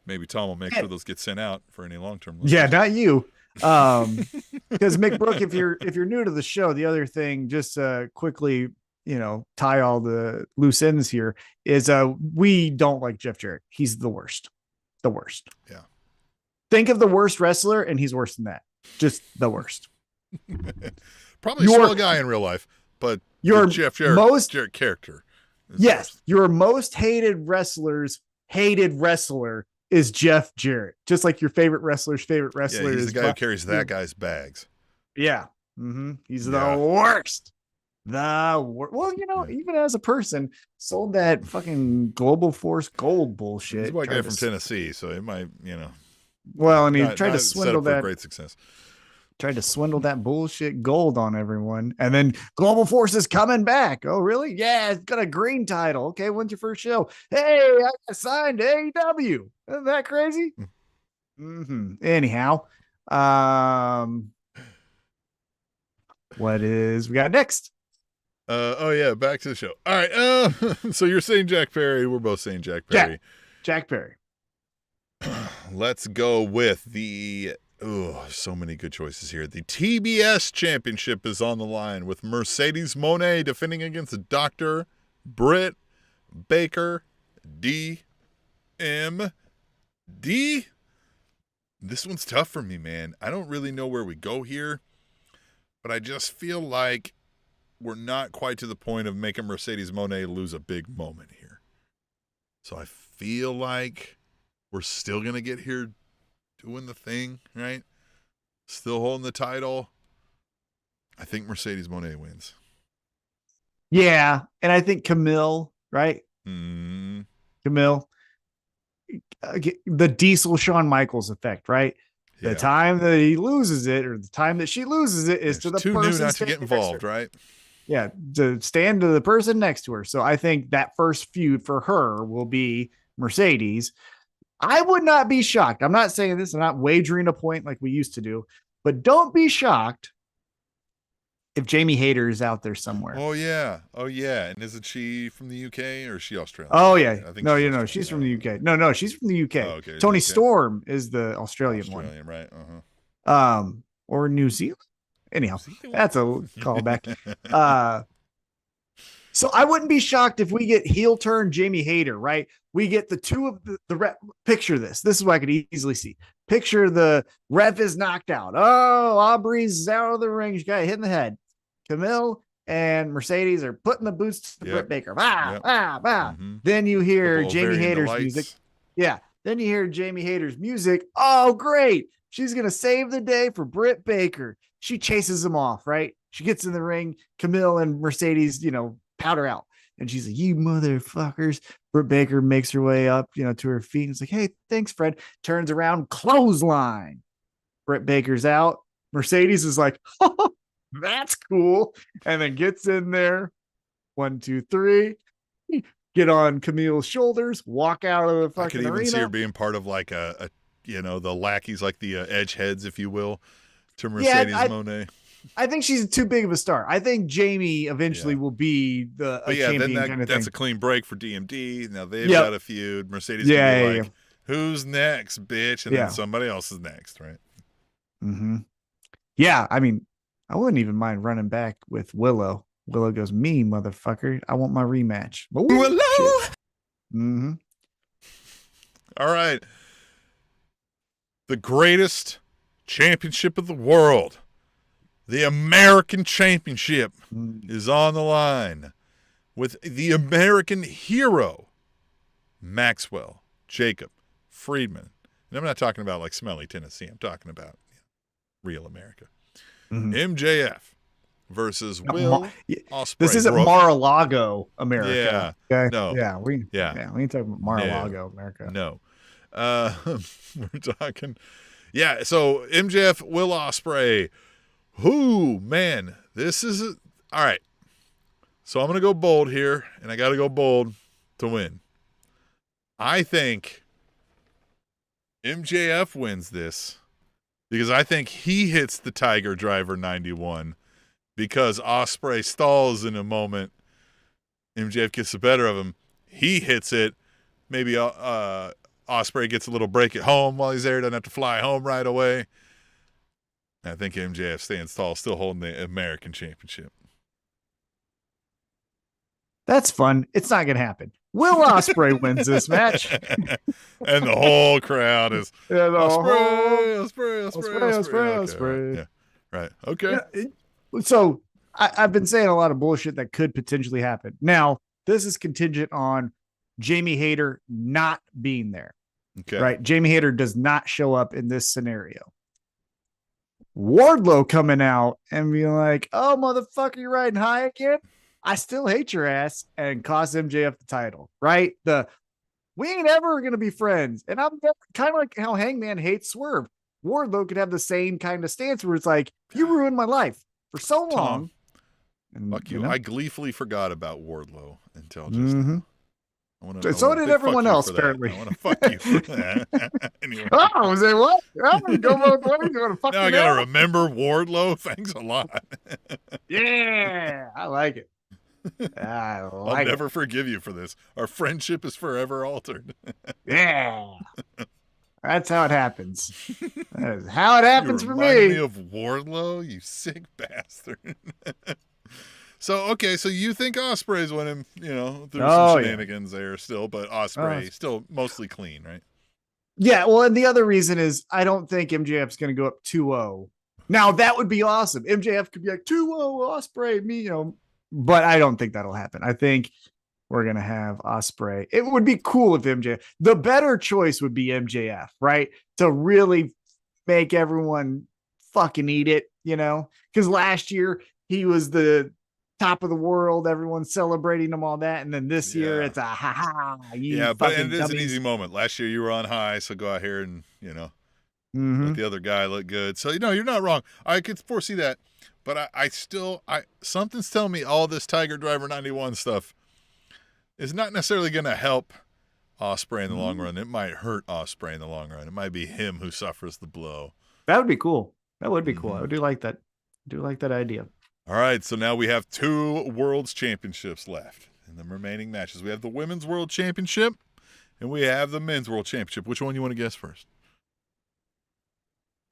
Maybe Tom will make sure those get sent out for any long-term listeners. Yeah, not you. Because Mick Brook, if you're new to the show, the other thing, just quickly, tie all the loose ends here, is we don't like Jeff Jarrett. He's the worst. Yeah. Think of the worst wrestler, and he's worse than that. Just the worst. Probably a small guy in real life, but your Jeff Jarrett character. Yes, your most hated wrestler's hated wrestler is Jeff Jarrett. Just like your favorite wrestler's favorite wrestler he's is the guy who carries that guy's bags. Yeah. Mm-hmm. He's the worst. Well, even as a person, sold that fucking Global Force Gold bullshit. He's a white guy from Tennessee, so it might, Well, and he tried to swindle that. Great success. Tried to swindle that bullshit gold on everyone. And then Global Force is coming back. Oh, really? Yeah, it's got a green title. Okay, when's your first show? Hey, I got signed to AEW. Isn't that crazy? Mm-hmm. Anyhow, what is we got next? Back to the show. All right. So you're saying Jack Perry. We're both saying Jack Perry. Jack Perry. Let's go with the so many good choices here. The TBS Championship is on the line with Mercedes Moné defending against Dr. Britt Baker, DMD. This one's tough for me, man. I don't really know where we go here, but I just feel like we're not quite to the point of making Mercedes Moné lose a big moment here. So I feel like we're still going to get here doing the thing, right? Still holding the title. I think Mercedes Moné wins. Yeah, and I think Camille, right? Mm-hmm. Camille. The Diesel Shawn Michaels effect, right? Yeah. The time that he loses it or the time that she loses it is to the person too new not to get involved, right? Yeah, to stand to the person next to her. So I think that first feud for her will be Mercedes. I would not be shocked. I'm not saying this. I'm not wagering a point like we used to do, but don't be shocked if Jamie Hayter is out there somewhere. Oh yeah. And isn't she from the UK or is she Australian? Oh yeah. I think she's from the UK. No, she's from the UK. Oh, okay. Tony Storm is the Australian one. Right. Uh-huh. Or New Zealand. Anyhow, that's a callback. So I wouldn't be shocked if we get heel turn Jamie Hayter, right? We get the two of the rep. Picture this. This is what I could easily see. Picture the ref is knocked out. Oh, Aubrey's out of the ring. She got hit in the head. Camille and Mercedes are putting the boots to Britt Baker. Mm-hmm. Then you hear Jamie Hayter's music. Yeah. Then you hear Jamie Hayter's music. Oh, great. She's going to save the day for Britt Baker. She chases him off, right? She gets in the ring. Camille and Mercedes, powder out. And she's like, you motherfuckers. Britt Baker makes her way up, to her feet. And it's like, hey, thanks, Fred. Turns around, clothesline. Britt Baker's out. Mercedes is like, oh, that's cool. And then gets in there. 1, 2, 3. Get on Camille's shoulders. Walk out of the fucking I could even arena. see her being part of like a the lackeys, like the edge heads, if you will, to Mercedes Moné. I think she's too big of a star. I think Jamie eventually will be the champion kind of thing. That's a clean break for DMD. Now they've got a feud. Mercedes can be like, who's next, bitch? And then somebody else is next, right? Mm-hmm. Yeah, I mean, I wouldn't even mind running back with Willow. Willow goes, me, motherfucker. I want my rematch. Ooh, Willow! Mm-hmm. All right. The greatest championship of the world. The American Championship is on the line with the American hero, Maxwell Jacob Friedman. And I'm not talking about like smelly Tennessee. I'm talking about real America. MJF versus Will Ospreay. This isn't Mar-a-Lago, America. Yeah. Okay? No. We ain't talking about Mar-a-Lago, America. No. We're talking. Yeah. So MJF, Will Ospreay. Whoo, man, this is all right. So I'm going to go bold here, and I got to go bold to win. I think MJF wins this because I think he hits the Tiger Driver 91 because Ospreay stalls in a moment. MJF gets the better of him. He hits it. Maybe Ospreay gets a little break at home while he's there. Doesn't have to fly home right away. I think MJF stands tall, still holding the American Championship. That's fun. It's not going to happen. Will Ospreay wins this match. And the whole crowd is Ospreay. Yeah. Right. Okay. So I've been saying a lot of bullshit that could potentially happen. Now, this is contingent on Jamie Hayter not being there. Okay. Right? Jamie Hayter does not show up in this scenario. Wardlow coming out and being like, oh, motherfucker, you're riding high again? I still hate your ass, and cost MJF the title, right? We ain't ever going to be friends. And I'm kind of like how Hangman hates Swerve. Wardlow could have the same kind of stance where it's like, you ruined my life for so long. And, fuck you. I gleefully forgot about Wardlow until just now. So did everyone else, apparently. I want to fuck you for that. Anyway. Oh, say what? Oh, go both ways. You want to fuck now I got to remember Wardlow. Thanks a lot. Yeah, I like it. I'll never forgive you for this. Our friendship is forever altered. Yeah. That's how it happens. That is how it happens for me. You remind me of Wardlow, you sick bastard. So you think Ospreay's winning, through some shenanigans there still, but Ospreay still mostly clean, right? Yeah, well, and the other reason is I don't think MJF's going to go up 2-0. Now, that would be awesome. MJF could be like 2-0, Ospreay, me, but I don't think that'll happen. I think we're going to have Ospreay. It would be cool if MJF, the better choice would be MJF, right? To really make everyone fucking eat it, because last year he was the top of the world, everyone's celebrating him, all that, and then this year it's a but it is an easy moment. Last year you were on high, so go out here and let the other guy look good. So you're not wrong. I could foresee that, but I still something's telling me all this Tiger Driver 91 stuff is not necessarily going to help Ospreay in the long run. It might hurt Ospreay in the long run. It might be him who suffers the blow. That would be cool. I do like that. Idea. All right, so now we have 2 World's Championships left in the remaining matches. We have the Women's World Championship, and we have the Men's World Championship. Which one you want to guess first?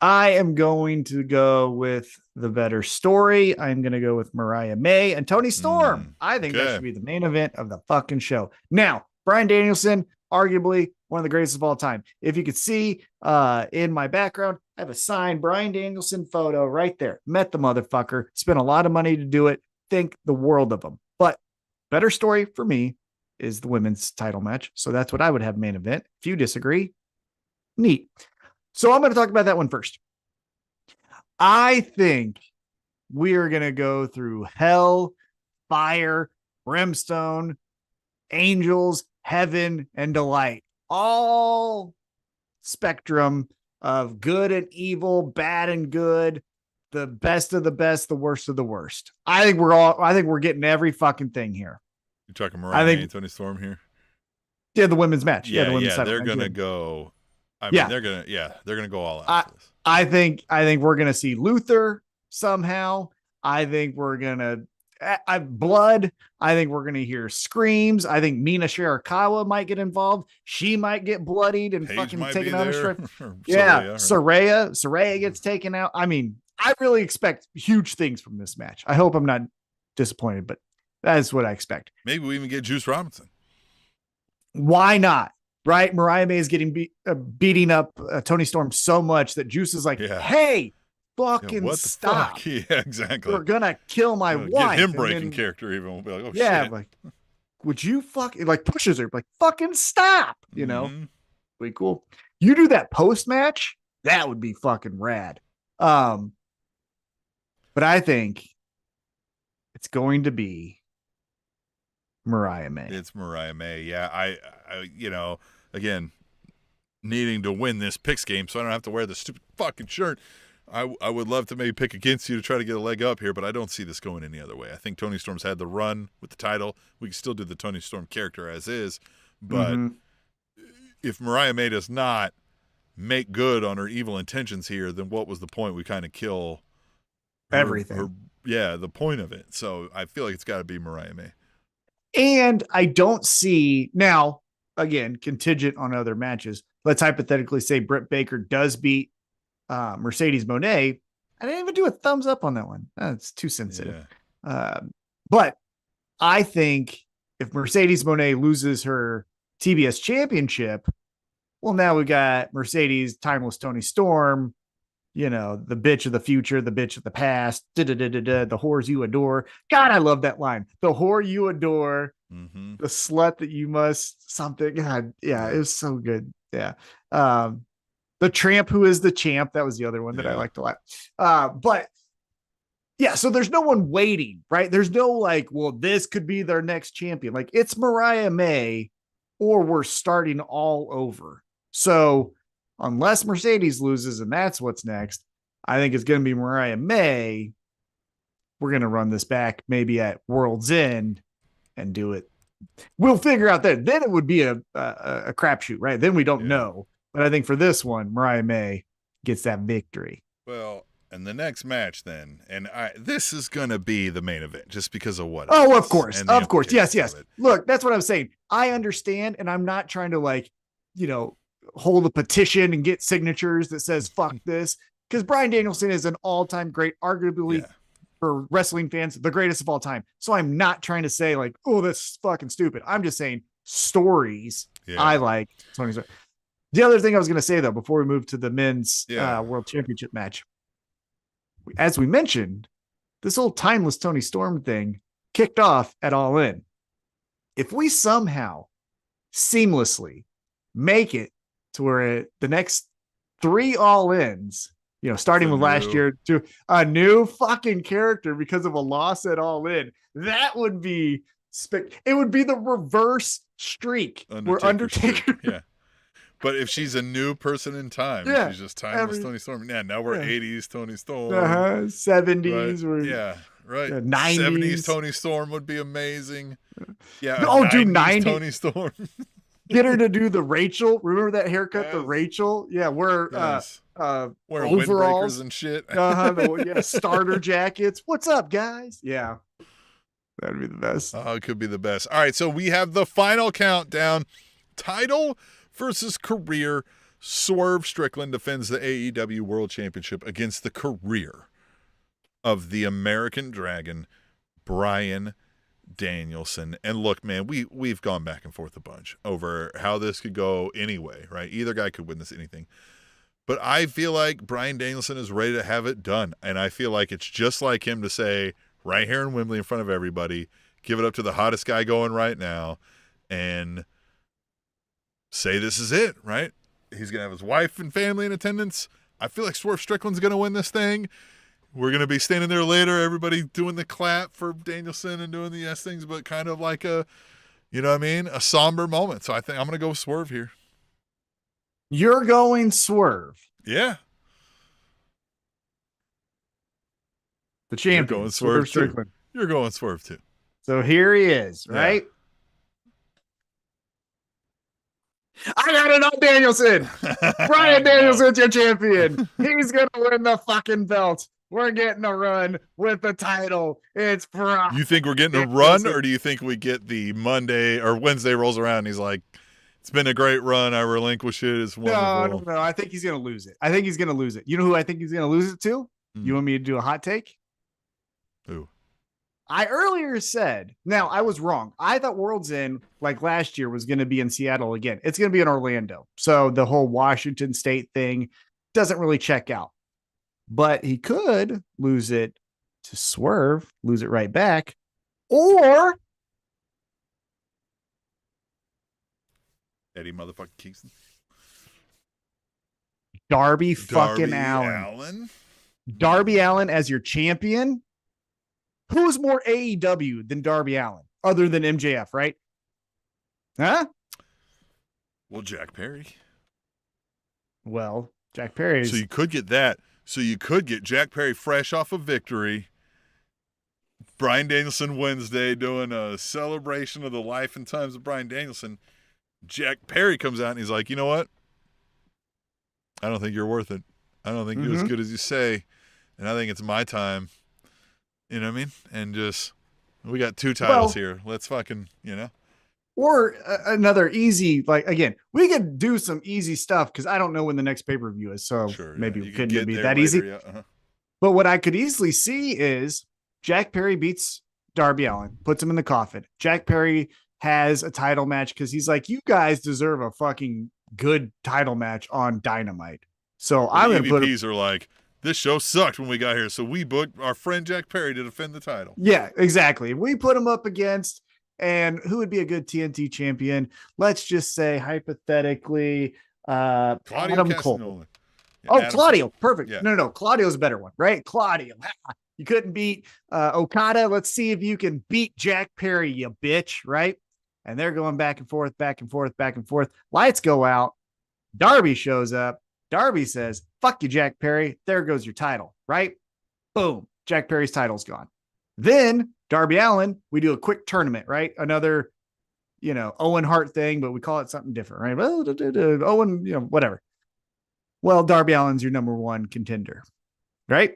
I am going to go with the better story. I'm going to go with Mariah May and Toni Storm. I think that should be the main event of the fucking show. Now, Bryan Danielson, arguably one of the greatest of all time. If you could see in my background, I have a signed Bryan Danielson photo right there. Met the motherfucker. Spent a lot of money to do it. Think the world of him. But better story for me is the women's title match. So that's what I would have main event. If you disagree, neat. So I'm going to talk about that one first. I think we are going to go through hell, fire, brimstone, angels, heaven, and delight. All spectrum of good and evil, bad and good, the best of the best, the worst of the worst. I think we're getting every fucking thing here. You're talking Mariah May and Tony Storm here? Yeah, the women's match. Yeah, the women's they're going to go. I mean, they're going to go all out for this. I think we're going to see Luther somehow. I think we're going to blood. I think we're going to hear screams. I think Mina Shirakawa might get involved. She might get bloodied and fucking taken out of strike. Yeah. Saraya gets taken out. I mean, I really expect huge things from this match. I hope I'm not disappointed, but that's what I expect. Maybe we even get Juice Robinson. Why not? Right? Mariah May is getting beating up Tony Storm so much that Juice is like, hey, fucking stop. Fuck? Yeah, exactly. We're gonna kill my wife. Get him breaking character even. We'll be like, oh shit. Like, would you like pushes her like fucking stop? You know, pretty cool. You do that post match, that would be fucking rad. But I think it's going to be Mariah May. It's Mariah May. Yeah, I again, needing to win this picks game so I don't have to wear the stupid fucking shirt. I would love to maybe pick against you to try to get a leg up here, but I don't see this going any other way. I think Tony Storm's had the run with the title. We can still do the Tony Storm character as is, but if Mariah May does not make good on her evil intentions here, then what was the point? We kind of kill everything. The point of it. So I feel like it's got to be Mariah May. And I don't see now, again, contingent on other matches. Let's hypothetically say Britt Baker does beat Mercedes Moné. I didn't even do a thumbs up on that one. It's too sensitive. But I think if Mercedes Moné loses her TBS championship, well, now we got Mercedes, Timeless Tony Storm, the bitch of the future, the bitch of the past, the whores you adore. God, I love that line. The whore you adore, the slut that you must something. God, yeah, it was so good. Yeah. The tramp who is the champ. That was the other one that I liked a lot. But yeah, so there's no one waiting, right? There's no like, well, this could be their next champion. Like it's Mariah May or we're starting all over. So unless Mercedes loses and that's what's next, I think it's going to be Mariah May. We're going to run this back maybe at World's End and do it. We'll figure out that. Then it would be a crapshoot, right? Then we don't know. But I think for this one, Mariah May gets that victory. Well, and the next match then, and this is going to be the main event just because of what. Oh, of course. Of course. Yes. Look, that's what I'm saying. I understand. And I'm not trying to hold a petition and get signatures that says, fuck this. Because Bryan Danielson is an all-time great, arguably for wrestling fans, the greatest of all time. So I'm not trying to say like, oh, that's fucking stupid. I'm just saying stories. I like Tony Storm. The other thing I was going to say, though, before we move to the men's world championship match, as we mentioned, this old Timeless Tony Storm thing kicked off at All In. If we somehow seamlessly make it to where the next 3 All Ins, starting with last year, to a new fucking character because of a loss at All In, that would be it would be the reverse streak where Undertaker. Yeah. But if she's a new person in time, she's just Timeless Tony Storm. Yeah, now we're 80s Tony Storm. 70s. Right? Right. 90s. 70s Tony Storm would be amazing. Yeah. Oh, do 90s Tony Storm. Get her to do the Rachel. Remember that haircut, the Rachel? Yeah, we're wearing windbreakers and shit. Starter jackets. What's up, guys? Yeah. That'd be the best. Oh, it could be the best. All right, so we have the final countdown. Title versus career. Swerve Strickland defends the AEW World Championship against the career of the American Dragon, Bryan Danielson. And look, man, we've gone back and forth a bunch over how this could go anyway, right? Either guy could win this anything. But I feel like Bryan Danielson is ready to have it done. And I feel like it's just like him to say right here in Wembley in front of everybody, give it up to the hottest guy going right now and say this is it, right? He's going to have his wife and family in attendance. I feel like Swerve Strickland's going to win this thing. We're going to be standing there later, everybody doing the clap for Danielson and doing the yes things, but kind of like a, you know what I mean? A somber moment. So I think I'm going to go Swerve here. You're going Swerve. Yeah. The champion. You're going Swerve Strickland. Too. You're going Swerve too. So here he is, right? Yeah. I got it on Danielson. Bryan Danielson's your champion. He's going to win the fucking belt. We're getting a run with the title. It's Bryan. You think we're getting a run, or do you think we get the Monday or Wednesday rolls around and he's like, it's been a great run. I relinquish it. It's wonderful. No. I think he's going to lose it. You know who I think he's going to lose it to? You want me to do a hot take? Who? I earlier said, now I was wrong. I thought World's End, like last year, was going to be in Seattle again. It's going to be in Orlando. So the whole Washington State thing doesn't really check out. But he could lose it to Swerve, lose it right back, or Eddie motherfucking Kingston. Darby fucking Allin. Darby Allin as your champion. Who's more AEW than Darby Allin, other than MJF, right? Huh? Well, Jack Perry. Well, Jack Perry. So you could get that. So you could get Jack Perry fresh off of victory. Bryan Danielson Wednesday doing a celebration of the life and times of Bryan Danielson. Jack Perry comes out and he's like, you know what? I don't think you're worth it. I don't think you're as good as you say. And I think it's my time. You know what I mean? And just, we got 2 titles here. Let's fucking, you know. Or another easy, like, again, we could do some easy stuff because I don't know when the next pay-per-view is. So maybe it couldn't be that easy. Yeah. But what I could easily see is Jack Perry beats Darby Allin, puts him in the coffin. Jack Perry has a title match because he's like, you guys deserve a fucking good title match on Dynamite. So I'm going to put EVPs are like, this show sucked when we got here, so we booked our friend Jack Perry to defend the title. Yeah, exactly. We put him up against, and who would be a good TNT champion? Let's just say, hypothetically, Adam Cole. Yeah, Claudio. Perfect. Yeah. No, Claudio's a better one, right? Claudio. You couldn't beat Okada. Let's see if you can beat Jack Perry, you bitch, right? And they're going back and forth, back and forth, back and forth. Lights go out. Darby shows up. Darby says, fuck you, Jack Perry. There goes your title, right? Boom. Jack Perry's title's gone. Then Darby Allin, we do a quick tournament, right? Another, Owen Hart thing, but we call it something different, right? Owen, whatever. Well, Darby Allin's your number 1 contender, right?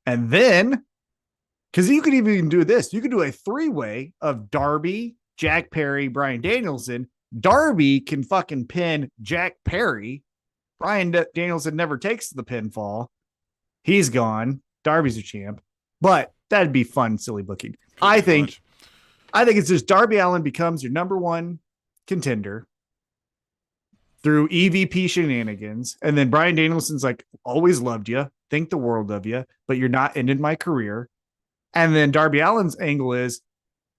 And then, because you could even do this, you could do a 3-way of Darby, Jack Perry, Bryan Danielson. Darby can fucking pin Jack Perry. Bryan Danielson never takes the pinfall. He's gone. Darby's a champ. But that'd be fun, silly booking. I think it's just Darby Allin becomes your number 1 contender through EVP shenanigans. And then Bryan Danielson's like, always loved you, think the world of you, but you're not ending my career. And then Darby Allin's angle is,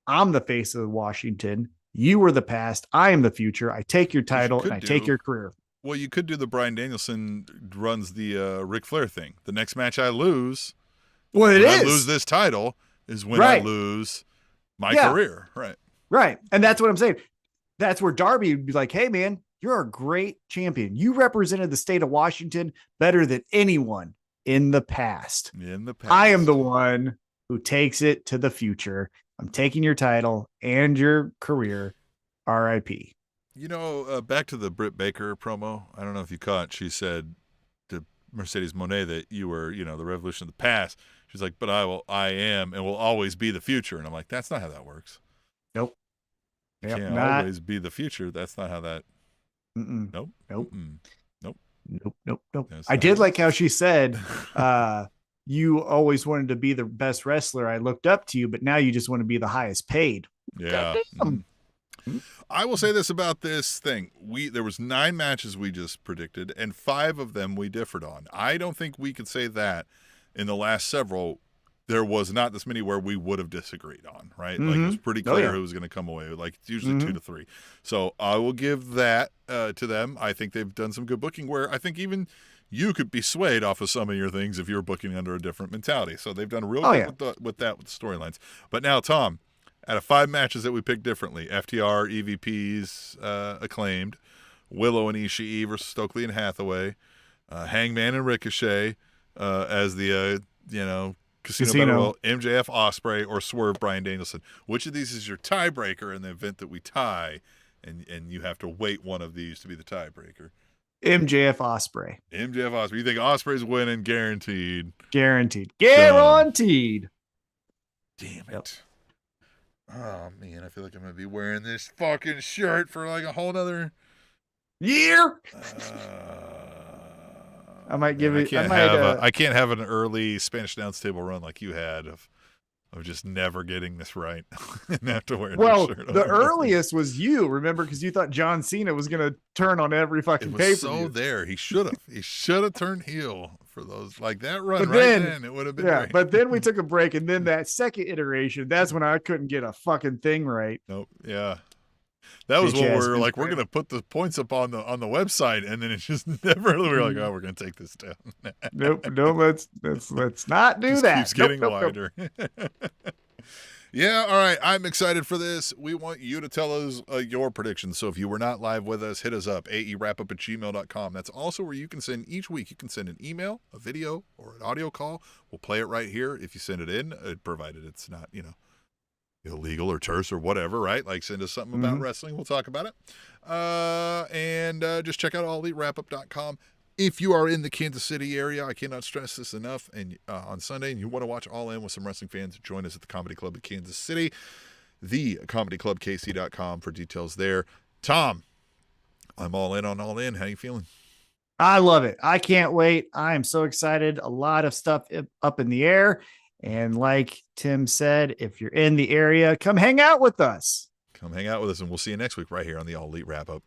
I'm the face of Washington. You were the past. I am the future. I take your title and I take your career. Well, you could do the Bryan Danielson runs the Ric Flair thing. The next match I lose, I lose this title is when I lose my career. Right. Right. And that's what I'm saying. That's where Darby would be like, hey, man, you're a great champion. You represented the state of Washington better than anyone in the past. I am the one who takes it to the future. I'm taking your title and your career. R.I.P. Back to the Britt Baker promo. I don't know if you caught. She said to Mercedes Moné that you were, the revolution of the past. She's like, but I am and will always be the future. And I'm like, that's not how that works. Nope. You can't always be the future. That's not how that. Nope. Nope. Mm-mm. Nope. Nope. I did like how she said, you always wanted to be the best wrestler. I looked up to you, but now you just want to be the highest paid. Yeah. I will say this about this thing. There was 9 matches we just predicted, and 5 of them we differed on. I don't think we could say that in the last several, there was not this many where we would have disagreed on, right? Like, it was pretty clear who was going to come away with, like, it's usually 2 to 3. So I will give that to them. I think they've done some good booking where I think even you could be swayed off of some of your things if you're booking under a different mentality. So they've done real Oh, good with the storylines. But now, Tom, out of 5 matches that we picked differently, FTR, EVPs, Acclaimed, Willow and Ishii versus Stokely and Hathaway, Hangman and Ricochet as the Casino Battle Royal, MJF Ospreay, or Swerve Bryan Danielson. Which of these is your tiebreaker in the event that we tie, and you have to wait one of these to be the tiebreaker? MJF Ospreay. MJF Ospreay. You think Ospreay's winning? Guaranteed. Guaranteed. Damn it. Yep. Oh, man, I feel like I'm going to be wearing this fucking shirt for like a whole nother year. I might give it. I can't have an early Spanish announce table run like you had of just never getting this right and have to wear this shirt. The earliest was you, remember, because you thought John Cena was going to turn on every fucking paper. So there, he should have turned heel for those like that run. But then it would have been great. But then we took a break, and then that second iteration, that's when I couldn't get a fucking thing right. Nope. Yeah. That was when we were like, we're gonna put the points up on the website, and then it just never. We were like, oh, we're gonna take this down. Nope, let's not do that. Keeps getting wider. Yeah, all right. I'm excited for this. We want you to tell us your predictions. So if you were not live with us, hit us up, aewrapup@gmail.com. That's also where you can send each week. You can send an email, a video, or an audio call. We'll play it right here if you send it in, provided it's not, illegal or terse or whatever, right? Like send us something about wrestling. We'll talk about it. And just check out allelitewrapup.com. If you are in the Kansas City area, I cannot stress this enough, and on Sunday, and you want to watch All In with some wrestling fans, join us at the Comedy Club of Kansas City, thecomedyclubkc.com for details there. Tom, I'm all in on All In. How you feeling? I love it. I can't wait. I am so excited. A lot of stuff up in the air. And like Tim said, if you're in the area, come hang out with us. Come hang out with us, and we'll see you next week right here on the All Elite Wrap Up.